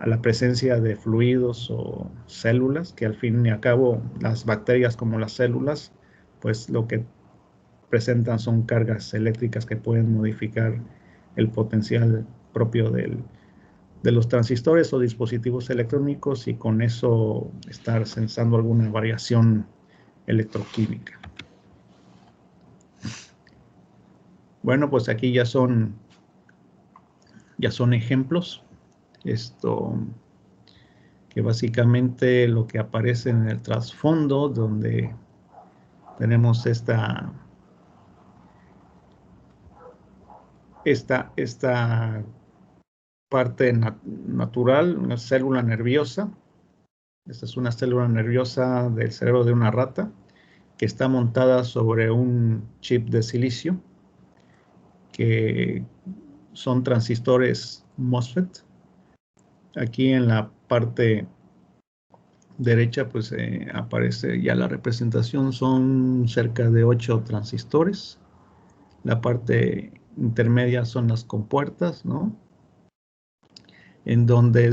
la presencia de fluidos o células, que al fin y al cabo las bacterias como las células, pues lo que presentan son cargas eléctricas que pueden modificar el potencial propio de los transistores o dispositivos electrónicos, y con eso estar sensando alguna variación electroquímica. Bueno, pues aquí ya son ejemplos. Esto que básicamente lo que aparece en el trasfondo, donde tenemos esta parte natural, una célula nerviosa. Esta es una célula nerviosa del cerebro de una rata que está montada sobre un chip de silicio, que son transistores MOSFET. Aquí en la parte derecha pues aparece ya la representación, son cerca de 8 transistores. La parte intermedia son las compuertas, ¿no? En donde en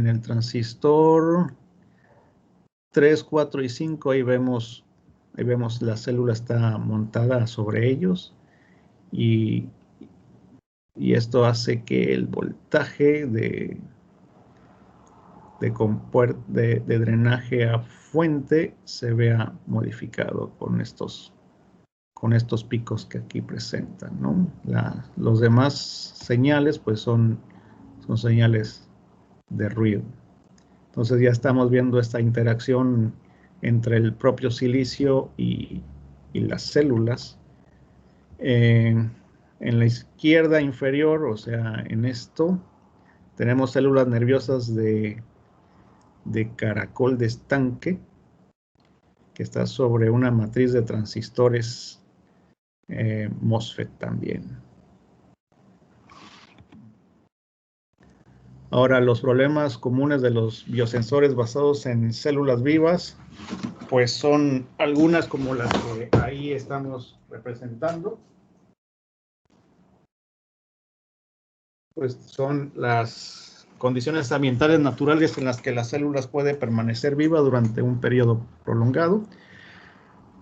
el transistor 3, 4 y 5, ahí vemos la célula está montada sobre ellos, y esto hace que el voltaje de drenaje a fuente se vea modificado con estos picos que aquí presentan, ¿no? Los demás señales pues son señales de ruido. Entonces ya estamos viendo esta interacción entre el propio silicio y las células. En la izquierda inferior, o sea, en esto, tenemos células nerviosas de caracol de estanque, que está sobre una matriz de transistores MOSFET también. Ahora, los problemas comunes de los biosensores basados en células vivas, pues son algunas como las que ahí estamos representando. Pues son las condiciones ambientales naturales en las que las células pueden permanecer vivas durante un periodo prolongado.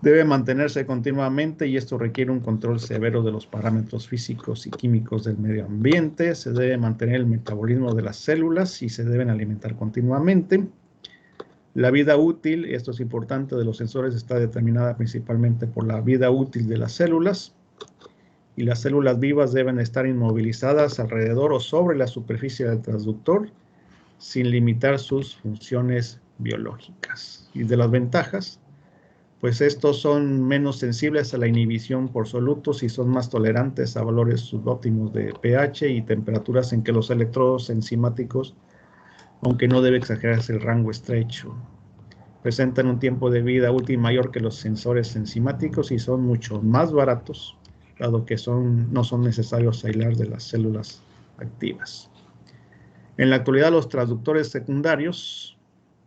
Debe mantenerse continuamente y esto requiere un control severo de los parámetros físicos y químicos del medio ambiente. Se debe mantener el metabolismo de las células y se deben alimentar continuamente. La vida útil, esto es importante, de los sensores está determinada principalmente por la vida útil de las células. Y las células vivas deben estar inmovilizadas alrededor o sobre la superficie del transductor sin limitar sus funciones biológicas. Y de las ventajas, pues estos son menos sensibles a la inhibición por solutos y son más tolerantes a valores subóptimos de pH y temperaturas en que los electrodos enzimáticos, aunque no debe exagerarse el rango estrecho. Presentan un tiempo de vida útil mayor que los sensores enzimáticos y son mucho más baratos, dado que no son necesarios aislar de las células activas. En la actualidad, los transductores secundarios,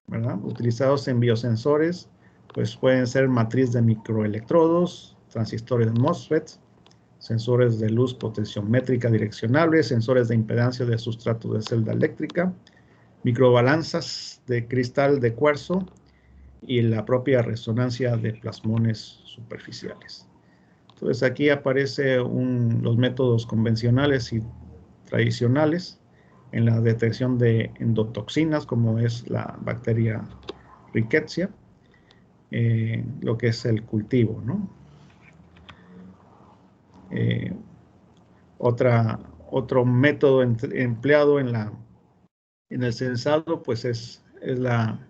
¿verdad?, utilizados en biosensores, pues pueden ser matriz de microelectrodos, transistores MOSFET, sensores de luz potenciométrica direccionables, sensores de impedancia de sustrato de celda eléctrica, microbalanzas de cristal de cuarzo y la propia resonancia de plasmones superficiales. Entonces aquí aparecen los métodos convencionales y tradicionales en la detección de endotoxinas, como es la bacteria Rickettsia, lo que es el cultivo, ¿no? Otro método empleado en el sensado, pues es la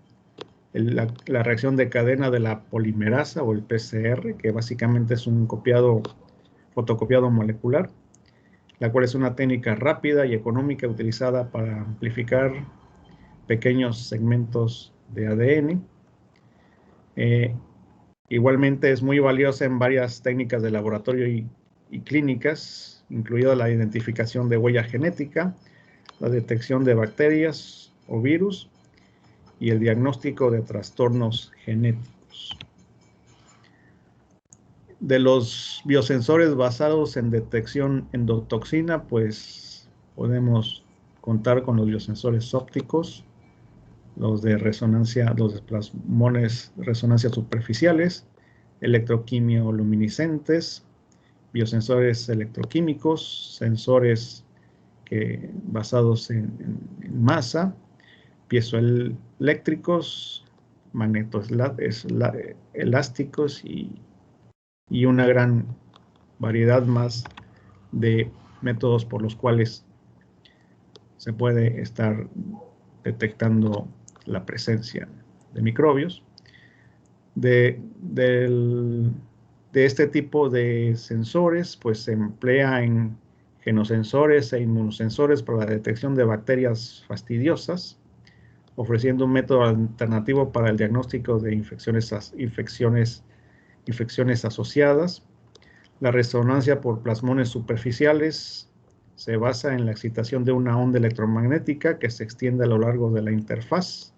reacción de cadena de la polimerasa o el PCR, que básicamente es un fotocopiado molecular, la cual es una técnica rápida y económica utilizada para amplificar pequeños segmentos de ADN. Igualmente es muy valiosa en varias técnicas de laboratorio y clínicas, incluida la identificación de huella genética, la detección de bacterias o virus y el diagnóstico de trastornos genéticos. De los biosensores basados en detección endotoxina, pues podemos contar con los biosensores ópticos, los de resonancia, los de plasmones de resonancia superficiales, electroquimioluminiscentes, biosensores electroquímicos, sensores basados en masa, piezoeléctricos, magnetoelásticos y una gran variedad más de métodos por los cuales se puede estar detectando la presencia de microbios. De este tipo de sensores, pues se emplea en genosensores e inmunosensores para la detección de bacterias fastidiosas, ofreciendo un método alternativo para el diagnóstico de infecciones asociadas. La resonancia por plasmones superficiales se basa en la excitación de una onda electromagnética que se extiende a lo largo de la interfaz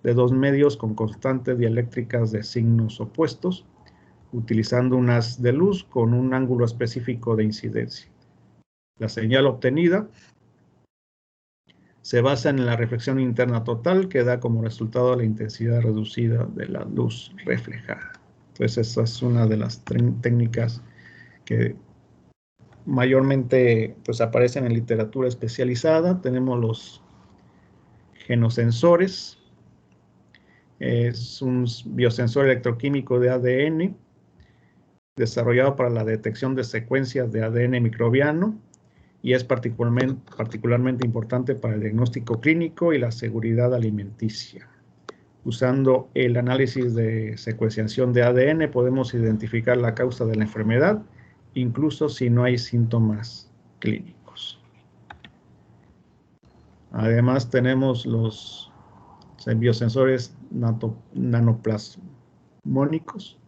de dos medios con constantes dieléctricas de signos opuestos, utilizando un haz de luz con un ángulo específico de incidencia. La señal obtenida se basa en la reflexión interna total, que da como resultado la intensidad reducida de la luz reflejada. Entonces, esa es una de las técnicas que mayormente pues, aparecen en literatura especializada. Tenemos los genosensores. Es un biosensor electroquímico de ADN desarrollado para la detección de secuencias de ADN microbiano y es particularmente importante para el diagnóstico clínico y la seguridad alimenticia. Usando el análisis de secuenciación de ADN podemos identificar la causa de la enfermedad, incluso si no hay síntomas clínicos. Además tenemos los biosensores nanoplasmónicos.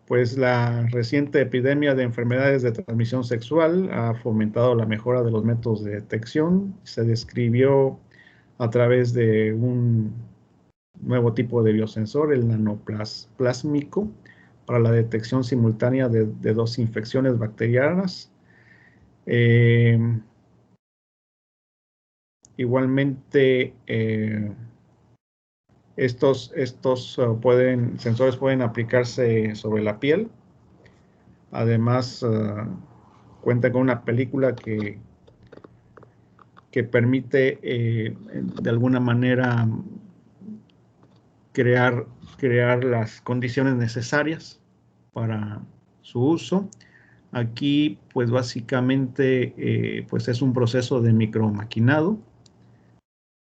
Pues la reciente epidemia de enfermedades de transmisión sexual ha fomentado la mejora de los métodos de detección. Se describió a través de un nuevo tipo de biosensor, el nanoplásmico, para la detección simultánea de dos infecciones bacterianas. Igualmente, estos sensores pueden aplicarse sobre la piel. Además, cuenta con una película que permite de alguna manera crear las condiciones necesarias para su uso. Aquí, pues básicamente, pues es un proceso de micromaquinado.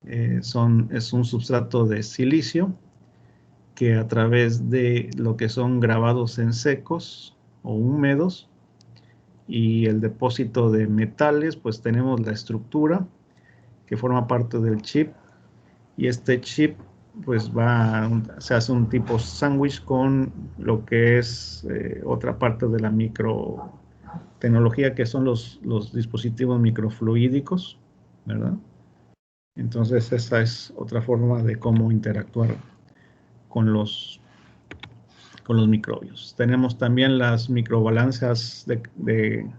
Es un substrato de silicio que a través de lo que son grabados en secos o húmedos y el depósito de metales, pues tenemos la estructura que forma parte del chip, y este chip pues se hace un tipo sándwich con lo que es otra parte de la microtecnología, que son los dispositivos microfluídicos, ¿verdad? Entonces esa es otra forma de cómo interactuar con los microbios. Tenemos también las microbalanzas de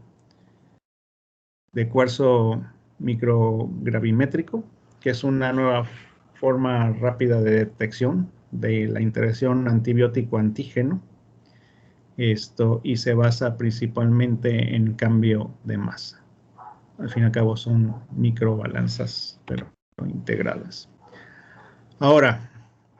cuarzo microgravimétrico, que es una nueva forma rápida de detección de la interacción antibiótico-antígeno. Y se basa principalmente en cambio de masa. Al fin y al cabo son microbalanzas, pero integradas. Ahora,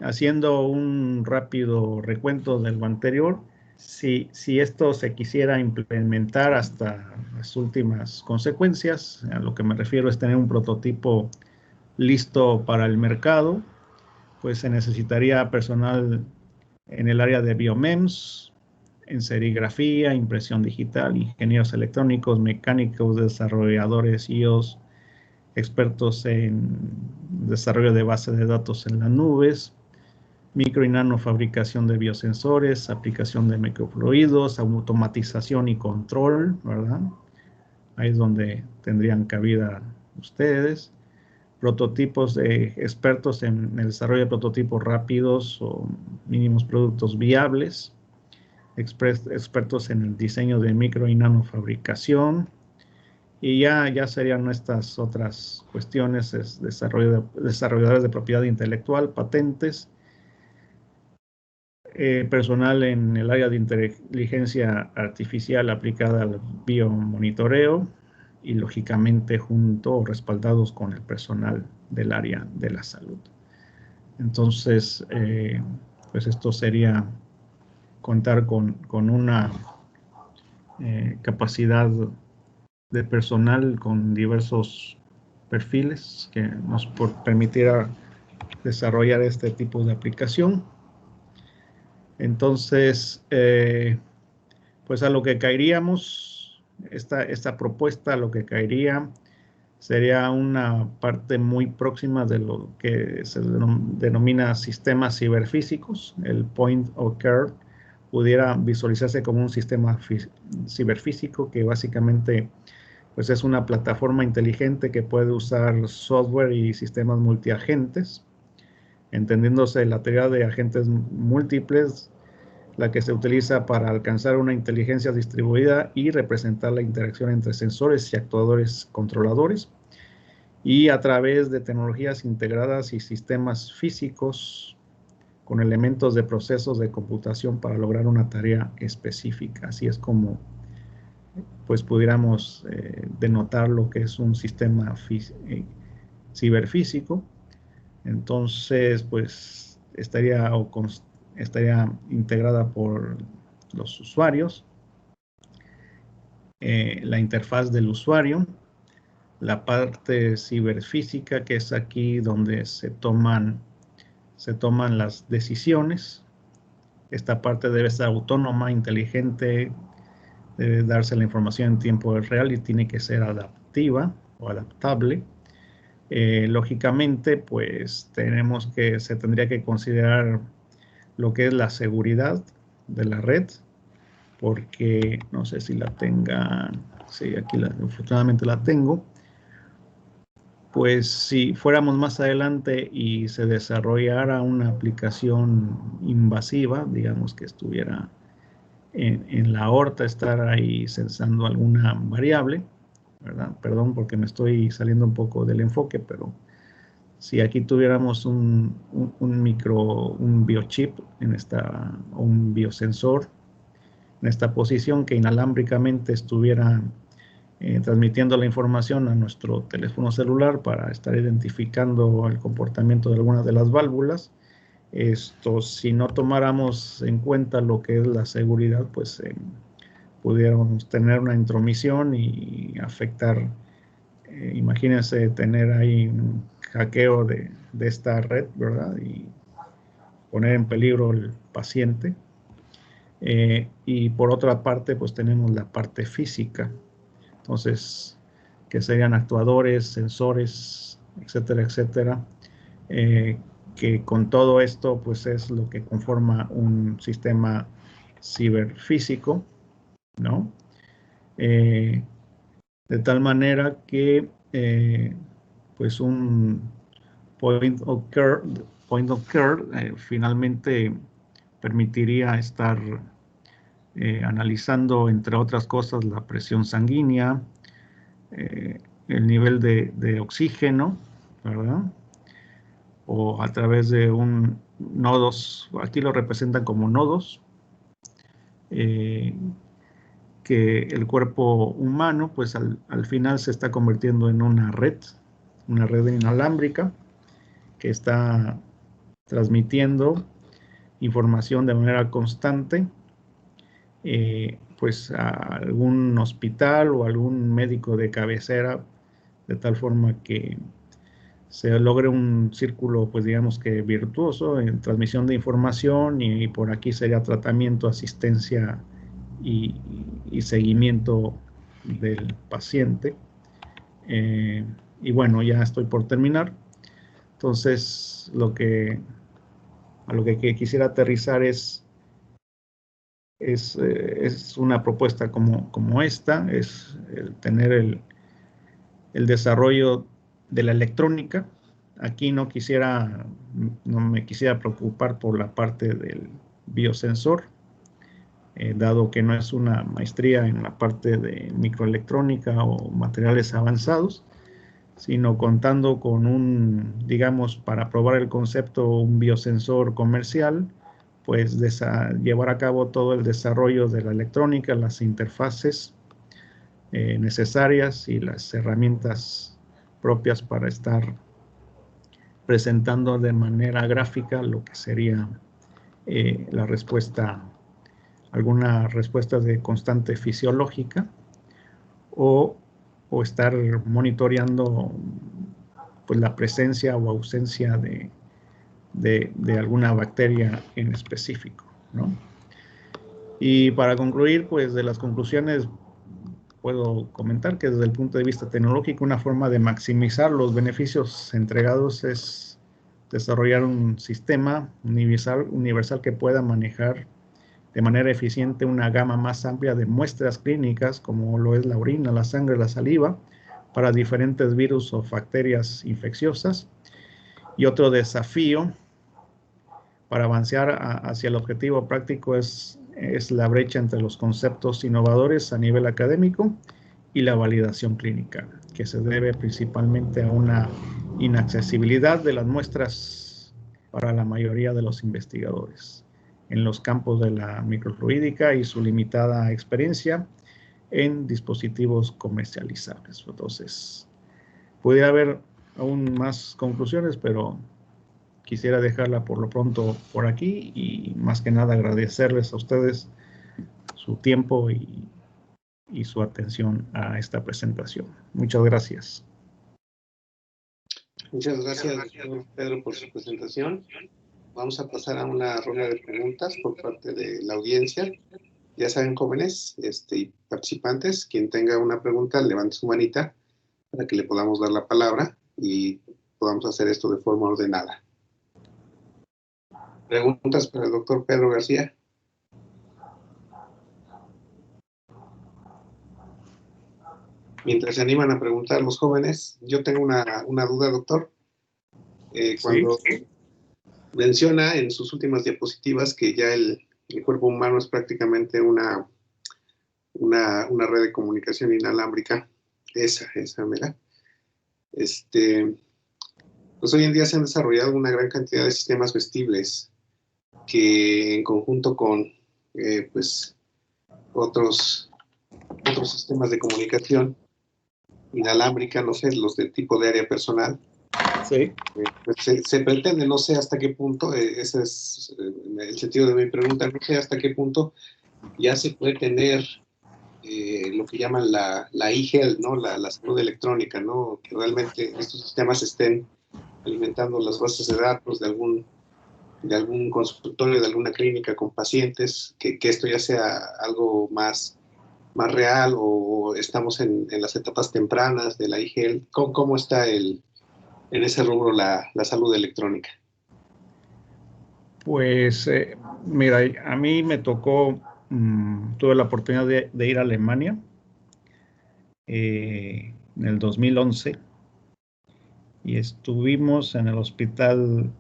haciendo un rápido recuento de lo anterior, si esto se quisiera implementar hasta las últimas consecuencias, a lo que me refiero es tener un prototipo listo para el mercado, pues se necesitaría personal en el área de biomems, en serigrafía, impresión digital, ingenieros electrónicos, mecánicos, desarrolladores iOS, expertos en desarrollo de bases de datos en las nubes, micro y nano fabricación de biosensores, aplicación de microfluidos, automatización y control, ¿verdad? Ahí es donde tendrían cabida ustedes. Prototipos de expertos en el desarrollo de prototipos rápidos o mínimos productos viables. Expertos en el diseño de micro y nano fabricación. Y ya serían estas otras cuestiones, desarrolladores de propiedad intelectual, patentes, personal en el área de inteligencia artificial aplicada al biomonitoreo y lógicamente junto o respaldados con el personal del área de la salud. Entonces, pues esto sería contar con una capacidad de personal con diversos perfiles que nos permitiera desarrollar este tipo de aplicación. Entonces, pues a lo que caeríamos, esta propuesta, a lo que caería sería una parte muy próxima de lo que se denomina sistemas ciberfísicos. El point of care pudiera visualizarse como un sistema ciberfísico que básicamente pues es una plataforma inteligente que puede usar software y sistemas multiagentes, entendiéndose la teoría de agentes múltiples, la que se utiliza para alcanzar una inteligencia distribuida y representar la interacción entre sensores y actuadores controladores, y a través de tecnologías integradas y sistemas físicos con elementos de procesos de computación para lograr una tarea específica. Así es como pues pudiéramos denotar lo que es un sistema ciberfísico. Entonces, pues estaría integrada por los usuarios la interfaz del usuario, la parte ciberfísica, que es aquí donde se toman las decisiones. Esta parte debe ser autónoma, inteligente, debe darse la información en tiempo real y tiene que ser adaptiva o adaptable. Lógicamente, pues se tendría que considerar lo que es la seguridad de la red, porque no sé si la tengan, sí, aquí afortunadamente la tengo. Pues si fuéramos más adelante y se desarrollara una aplicación invasiva, digamos que estuviera en la aorta, estar ahí censando alguna variable, ¿verdad? Perdón porque me estoy saliendo un poco del enfoque, pero si aquí tuviéramos un biochip o un biosensor en esta posición que inalámbricamente estuviera transmitiendo la información a nuestro teléfono celular para estar identificando el comportamiento de algunas de las válvulas. Si no tomáramos en cuenta lo que es la seguridad, pues pudiéramos tener una intromisión y afectar, imagínense tener ahí un hackeo de esta red, ¿verdad? Y poner en peligro al paciente. Y por otra parte, pues tenemos la parte física. Entonces, que serían actuadores, sensores, etcétera, etcétera, que con todo esto, pues es lo que conforma un sistema ciberfísico, ¿no? De tal manera que, pues un point of care finalmente permitiría estar analizando, entre otras cosas, la presión sanguínea, el nivel de oxígeno, ¿verdad? O a través de nodos, aquí lo representan como nodos, que el cuerpo humano, pues al final se está convirtiendo en una red inalámbrica, que está transmitiendo información de manera constante, pues a algún hospital o algún médico de cabecera, de tal forma que se logre un círculo, pues digamos que virtuoso en transmisión de información, y por aquí sería tratamiento, asistencia y seguimiento del paciente. Y bueno, ya estoy por terminar. Entonces, a lo que quisiera aterrizar es una propuesta como esta, es tener el desarrollo de la electrónica. Aquí no me quisiera preocupar por la parte del biosensor, dado que no es una maestría en la parte de microelectrónica o materiales avanzados, sino contando con digamos, para probar el concepto, un biosensor comercial, pues llevar a cabo todo el desarrollo de la electrónica, las interfaces necesarias y las herramientas propias para estar presentando de manera gráfica lo que sería la respuesta, alguna respuesta de constante fisiológica, o estar monitoreando pues la presencia o ausencia de alguna bacteria en específico, ¿no? Y para concluir, pues de las conclusiones puedo comentar que desde el punto de vista tecnológico, una forma de maximizar los beneficios entregados es desarrollar un sistema universal que pueda manejar de manera eficiente una gama más amplia de muestras clínicas, como lo es la orina, la sangre, la saliva, para diferentes virus o bacterias infecciosas. Y otro desafío para avanzar hacia el objetivo práctico es la brecha entre los conceptos innovadores a nivel académico y la validación clínica, que se debe principalmente a una inaccesibilidad de las muestras para la mayoría de los investigadores en los campos de la microfluídica y su limitada experiencia en dispositivos comercializables. Entonces, pudiera haber aún más conclusiones, pero quisiera dejarla por lo pronto por aquí, y más que nada agradecerles a ustedes su tiempo y y su atención a esta presentación. Muchas gracias. Muchas gracias, doctor Pedro, por su presentación. Vamos a pasar a una ronda de preguntas por parte de la audiencia. Ya saben, jóvenes y participantes, quien tenga una pregunta, levante su manita para que le podamos dar la palabra y podamos hacer esto de forma ordenada. ¿Preguntas para el doctor Pedro García? Mientras se animan a preguntar los jóvenes, yo tengo una duda, doctor. Cuando menciona en sus últimas diapositivas que ya el cuerpo humano es prácticamente una red de comunicación inalámbrica, esa, ¿verdad? Pues hoy en día se han desarrollado una gran cantidad de sistemas vestibles que en conjunto con pues otros sistemas de comunicación inalámbrica, no sé, los de tipo de área personal, Sí. Pues se pretende, no sé hasta qué punto, ese es el sentido de mi pregunta, no sé hasta qué punto ya se puede tener lo que llaman la e-health, ¿no? La salud electrónica, ¿no? Que realmente estos sistemas estén alimentando las bases de datos de algún consultorio, de alguna clínica con pacientes, que esto ya sea algo más real, o estamos en las etapas tempranas de la e-health. ¿Cómo está en ese rubro la salud electrónica? Pues mira, a mí me tocó, tuve la oportunidad de ir a Alemania en el 2011 y estuvimos en un hospital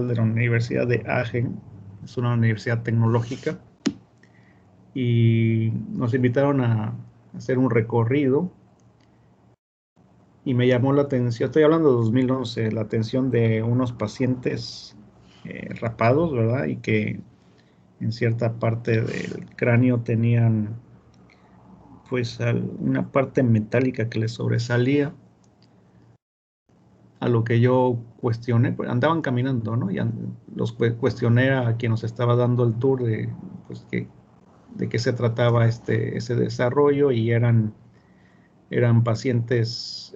de la Universidad de Aachen, es una universidad tecnológica, y nos invitaron a hacer un recorrido y me llamó la atención, estoy hablando de 2011, la atención de unos pacientes rapados, ¿verdad? Y que en cierta parte del cráneo tenían pues una parte metálica que les sobresalía, a lo que yo cuestioné, pues andaban caminando, ¿no? Y los cuestioné a quien nos estaba dando el tour de, pues, de qué se trataba ese desarrollo, y eran pacientes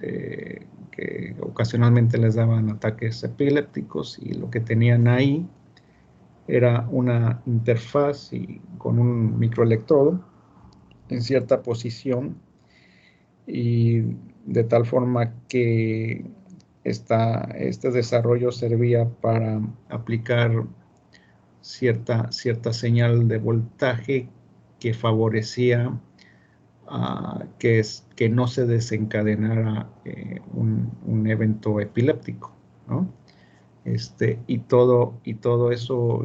que ocasionalmente les daban ataques epilépticos, y lo que tenían ahí era una interfaz y con un microelectrodo en cierta posición, y de tal forma que este desarrollo servía para aplicar cierta señal de voltaje que favorecía que no se desencadenara un evento epiléptico, ¿no? Y todo eso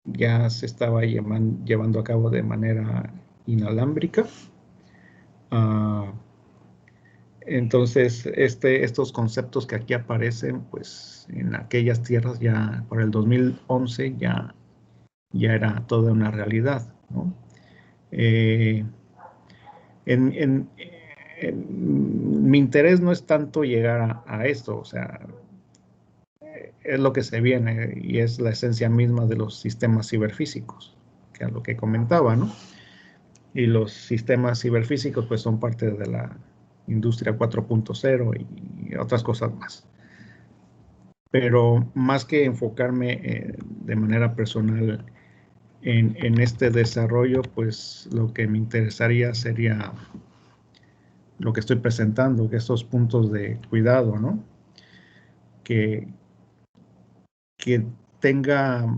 ya se estaba llevando a cabo de manera inalámbrica. Entonces, estos conceptos que aquí aparecen, pues en aquellas tierras ya por el 2011 ya era toda una realidad, ¿no? Mi interés no es tanto llegar a esto, o sea, es lo que se viene y es la esencia misma de los sistemas ciberfísicos, que es lo que comentaba, ¿no? Y los sistemas ciberfísicos pues son parte de la industria 4.0 y otras cosas más. Pero más que enfocarme de manera personal en este desarrollo, pues lo que me interesaría sería lo que estoy presentando, que estos puntos de cuidado, ¿no? Que tenga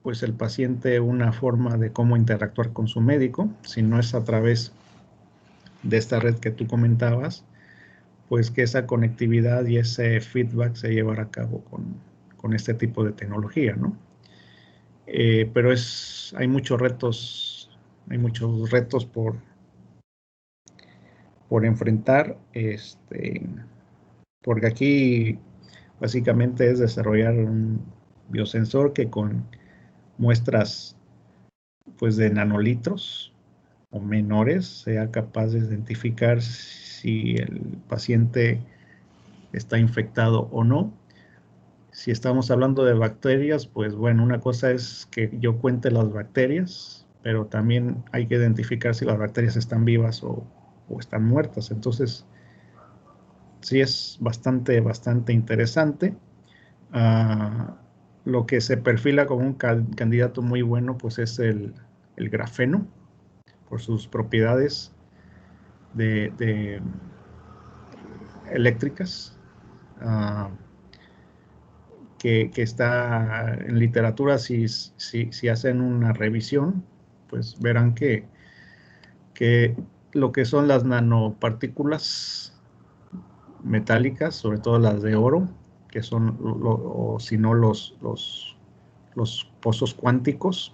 pues el paciente una forma de cómo interactuar con su médico, si no es a través de esta red que tú comentabas, pues que esa conectividad y ese feedback se llevará a cabo con este tipo de tecnología, ¿no? Pero hay muchos retos por enfrentar, porque aquí básicamente es desarrollar un biosensor que con muestras pues de nanolitros o menores sea capaz de identificar si el paciente está infectado o no. Si estamos hablando de bacterias, pues bueno, una cosa es que yo cuente las bacterias, pero también hay que identificar si las bacterias están vivas o están muertas. Entonces, sí es bastante interesante. Lo que se perfila como un candidato muy bueno, pues es el grafeno, por sus propiedades de eléctricas, que está en literatura. Si hacen una revisión, pues verán que lo que son las nanopartículas metálicas, sobre todo las de oro, que son, o si no, los pozos cuánticos,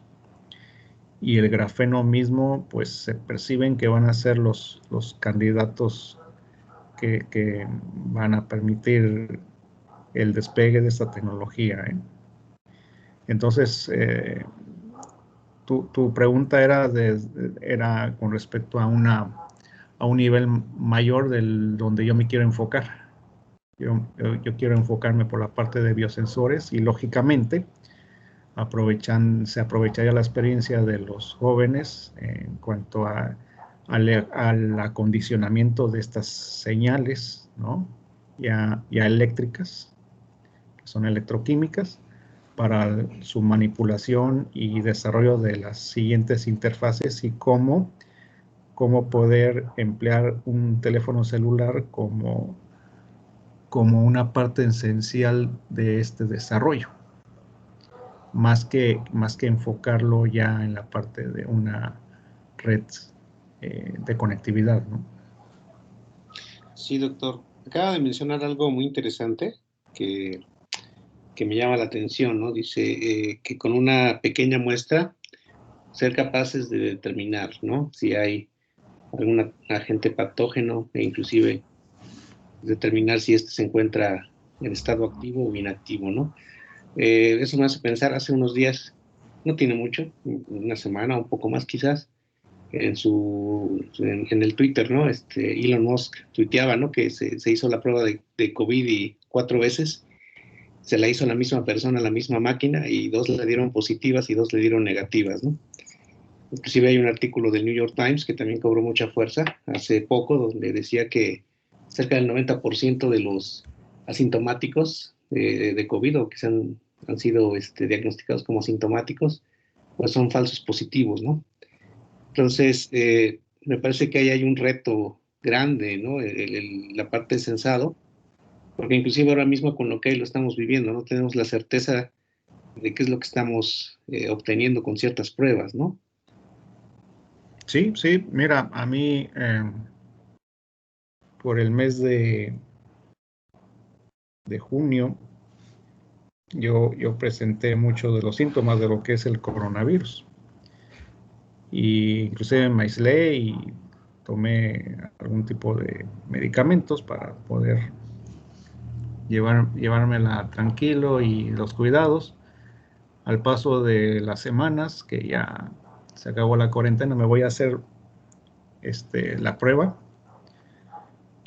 y el grafeno mismo, pues se perciben que van a ser los candidatos que van a permitir el despegue de esta tecnología, ¿eh? Entonces, tu pregunta era con respecto a un nivel mayor del donde yo me quiero enfocar. Yo quiero enfocarme por la parte de biosensores, y lógicamente se aprovecharía la experiencia de los jóvenes en cuanto al acondicionamiento de estas señales, ¿no? ya eléctricas, que son electroquímicas, para su manipulación y desarrollo de las siguientes interfaces, y cómo poder emplear un teléfono celular como una parte esencial de este desarrollo, más que enfocarlo ya en la parte de una red de conectividad, ¿no? Sí, doctor. Acaba de mencionar algo muy interesante que me llama la atención, ¿no? Dice que con una pequeña muestra ser capaces de determinar, ¿no? Si hay algún agente patógeno, e inclusive determinar si este se encuentra en estado activo o inactivo, ¿no? Eso me hace pensar, hace unos días, no tiene mucho, una semana, un poco más quizás, en el Twitter, ¿no? Elon Musk tuiteaba, ¿no? Que se hizo la prueba de COVID y 4 veces se la hizo la misma persona, la misma máquina, y 2 le dieron positivas y 2 le dieron negativas, ¿no? Inclusive hay un artículo del New York Times que también cobró mucha fuerza hace poco, donde decía que cerca del 90% de los asintomáticos de COVID, o que han sido diagnosticados como asintomáticos, pues son falsos positivos, ¿no? Entonces, me parece que ahí hay un reto grande, ¿no? La parte de sensado, porque inclusive ahora mismo con lo que hay lo estamos viviendo, no tenemos la certeza de qué es lo que estamos obteniendo con ciertas pruebas, ¿no? Sí, mira, a mí por el mes de junio, yo presenté muchos de los síntomas de lo que es el coronavirus, y inclusive me aislé y tomé algún tipo de medicamentos para poder llevármela tranquilo, y los cuidados. Al paso de las semanas, que ya se acabó la cuarentena, me voy a hacer la prueba,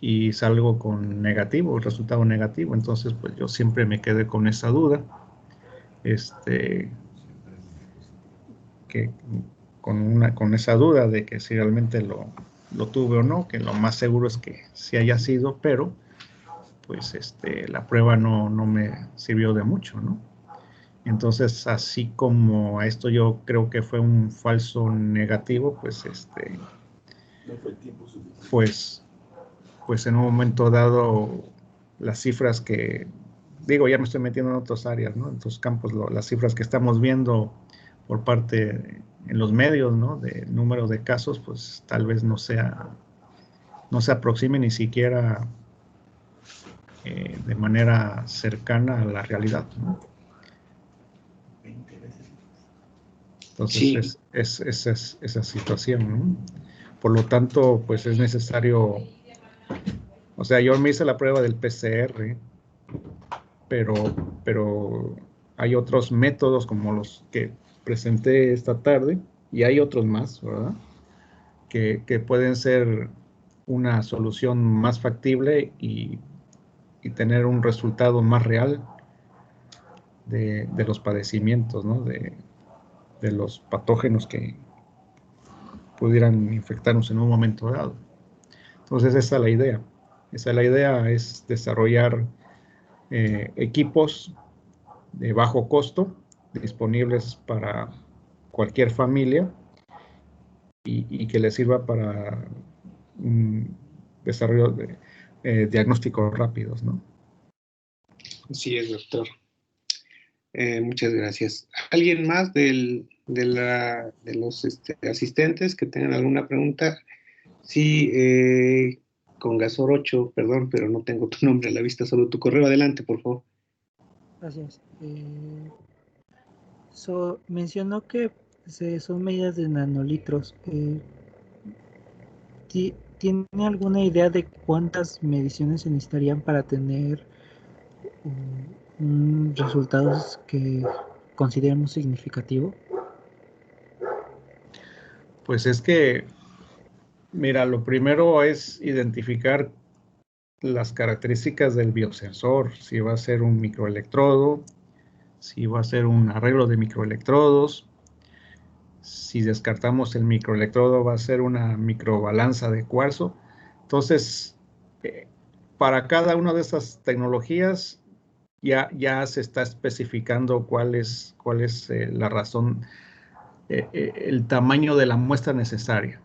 y salgo con negativo, el resultado negativo. Entonces, pues yo siempre me quedé con esa duda, que con esa duda de que si realmente lo tuve o no, que lo más seguro es que sí haya sido, pero pues la prueba no me sirvió de mucho, ¿no? Entonces, así como a esto yo creo que fue un falso negativo, pues pues en un momento dado, las cifras que, digo, ya me estoy metiendo en otras áreas, ¿no? En otros campos, las cifras que estamos viendo por parte en los medios, ¿no? De número de casos, pues tal vez no se aproxime ni siquiera de manera cercana a la realidad, ¿no? Entonces, Sí. es esa situación, ¿no? Por lo tanto, pues es necesario, o sea, yo me hice la prueba del PCR, pero hay otros métodos como los que presenté esta tarde, y hay otros más, ¿verdad? Que pueden ser una solución más factible, y tener un resultado más real de los padecimientos, ¿no? De los patógenos pudieran infectarnos en un momento dado. Entonces esa es la idea. La idea es desarrollar equipos de bajo costo disponibles para cualquier familia y que les sirva para un desarrollo de diagnósticos rápidos, ¿no? Así es, doctor. Muchas gracias. ¿Alguien más de los asistentes que tengan alguna pregunta? Sí, con Gasor 8, perdón, pero no tengo tu nombre a la vista, solo tu correo. Adelante, por favor. Gracias. Mencionó que son medidas de nanolitros. ¿Tiene alguna idea de cuántas mediciones se necesitarían para tener resultados que consideremos significativo? Pues es que, mira, lo primero es identificar las características del biosensor, si va a ser un microelectrodo, si va a ser un arreglo de microelectrodos, si descartamos el microelectrodo va a ser una microbalanza de cuarzo. Entonces, para cada una de estas tecnologías ya se está especificando cuál es la razón, el tamaño de la muestra necesaria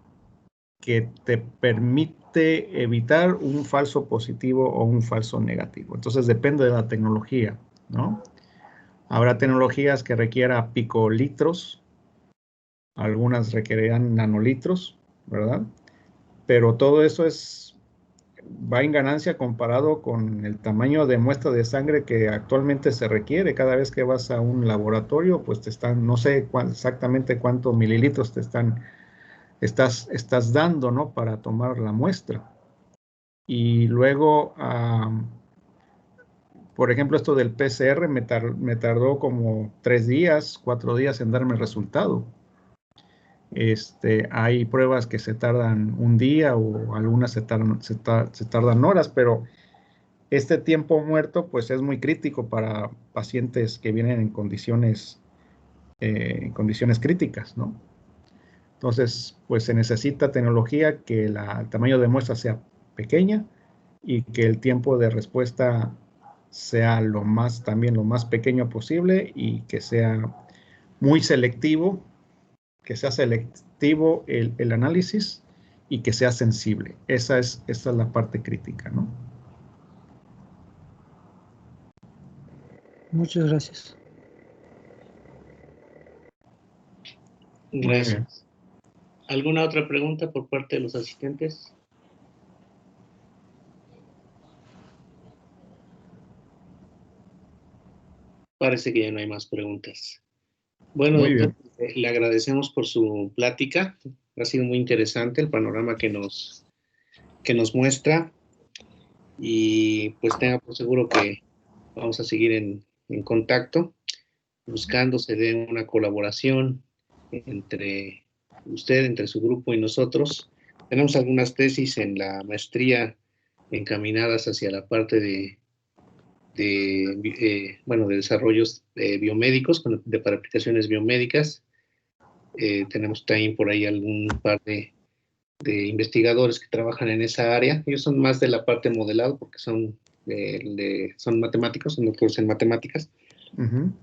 que te permite evitar un falso positivo o un falso negativo. Entonces depende de la tecnología, ¿no? Habrá tecnologías que requieran picolitros, algunas requerirán nanolitros, ¿verdad? Pero todo eso va en ganancia comparado con el tamaño de muestra de sangre que actualmente se requiere. Cada vez que vas a un laboratorio, pues te están, no sé exactamente cuántos mililitros estás dando, ¿no? Para tomar la muestra. Y luego, por ejemplo, esto del PCR me tardó como 3 días, 4 días en darme el resultado. Hay pruebas que se tardan un día o algunas se tardan horas, pero este tiempo muerto pues es muy crítico para pacientes que vienen en condiciones críticas, ¿no? Entonces, pues se necesita tecnología que el tamaño de muestra sea pequeña y que el tiempo de respuesta sea también lo más pequeño posible y que sea muy selectivo, el análisis y que sea sensible. Esa es la parte crítica, ¿no? Muchas gracias. Gracias. ¿Alguna otra pregunta por parte de los asistentes? Parece que ya no hay más preguntas. Bueno, doctor, le agradecemos por su plática. Ha sido muy interesante el panorama que nos muestra. Y pues tenga por seguro que vamos a seguir en contacto, buscando se dé una colaboración entre usted, entre su grupo y nosotros. Tenemos algunas tesis en la maestría encaminadas hacia la parte de desarrollos biomédicos, para aplicaciones biomédicas. Tenemos también por ahí algún par de investigadores que trabajan en esa área. Ellos son más de la parte modelado porque son matemáticos, son doctores en matemáticas.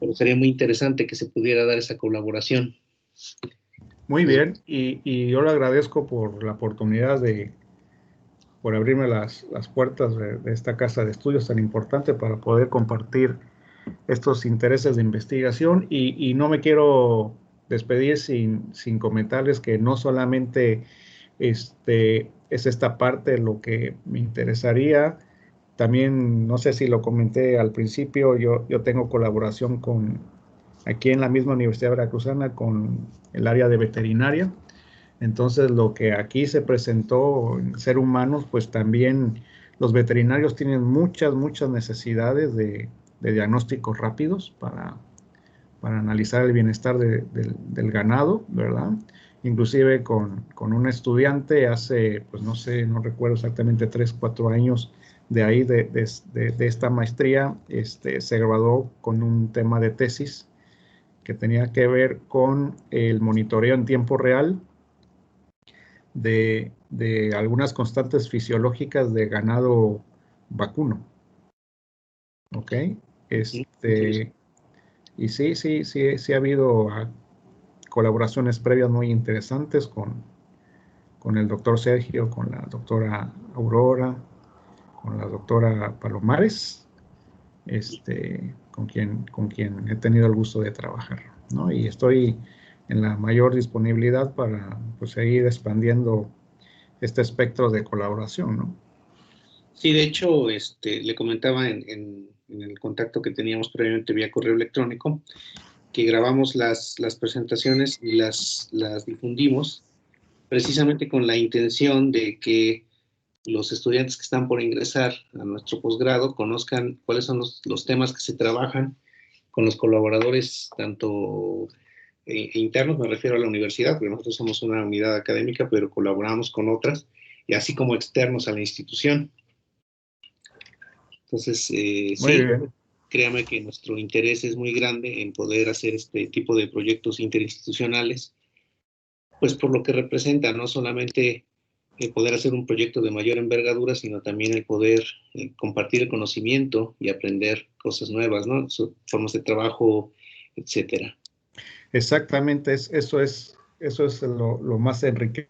Pero sería muy interesante que se pudiera dar esa colaboración. Muy bien, y yo le agradezco por la oportunidad por abrirme las puertas de esta casa de estudios tan importante para poder compartir estos intereses de investigación y no me quiero despedir sin comentarles que no solamente es esta parte lo que me interesaría. También, no sé si lo comenté al principio, yo tengo colaboración aquí en la misma Universidad Veracruzana con el área de veterinaria. Entonces, lo que aquí se presentó en ser humanos, pues también los veterinarios tienen muchas necesidades de diagnósticos rápidos para analizar el bienestar del ganado, ¿verdad? Inclusive con un estudiante hace, pues no sé, no recuerdo exactamente, 3, 4 años de ahí, de esta maestría, se graduó con un tema de tesis que tenía que ver con el monitoreo en tiempo real de algunas constantes fisiológicas de ganado vacuno. ¿Ok? Y sí ha habido colaboraciones previas muy interesantes con el doctor Sergio, con la doctora Aurora, con la doctora Palomares, con quien he tenido el gusto de trabajar, ¿no? Y estoy en la mayor disponibilidad para pues, seguir expandiendo este espectro de colaboración, ¿no? Sí, de hecho, le comentaba en el contacto que teníamos previamente vía correo electrónico, que grabamos las presentaciones y las difundimos precisamente con la intención de que los estudiantes que están por ingresar a nuestro posgrado conozcan cuáles son los temas que se trabajan con los colaboradores, tanto internos, me refiero a la universidad, porque nosotros somos una unidad académica, pero colaboramos con otras, y así como externos a la institución. Entonces, sí, bien. créame que nuestro interés es muy grande en poder hacer este tipo de proyectos interinstitucionales, pues por lo que representa, no solamente el poder hacer un proyecto de mayor envergadura, sino también el poder compartir el conocimiento y aprender cosas nuevas, ¿no? Formas de trabajo, etcétera. Exactamente, eso es lo más enriquecedor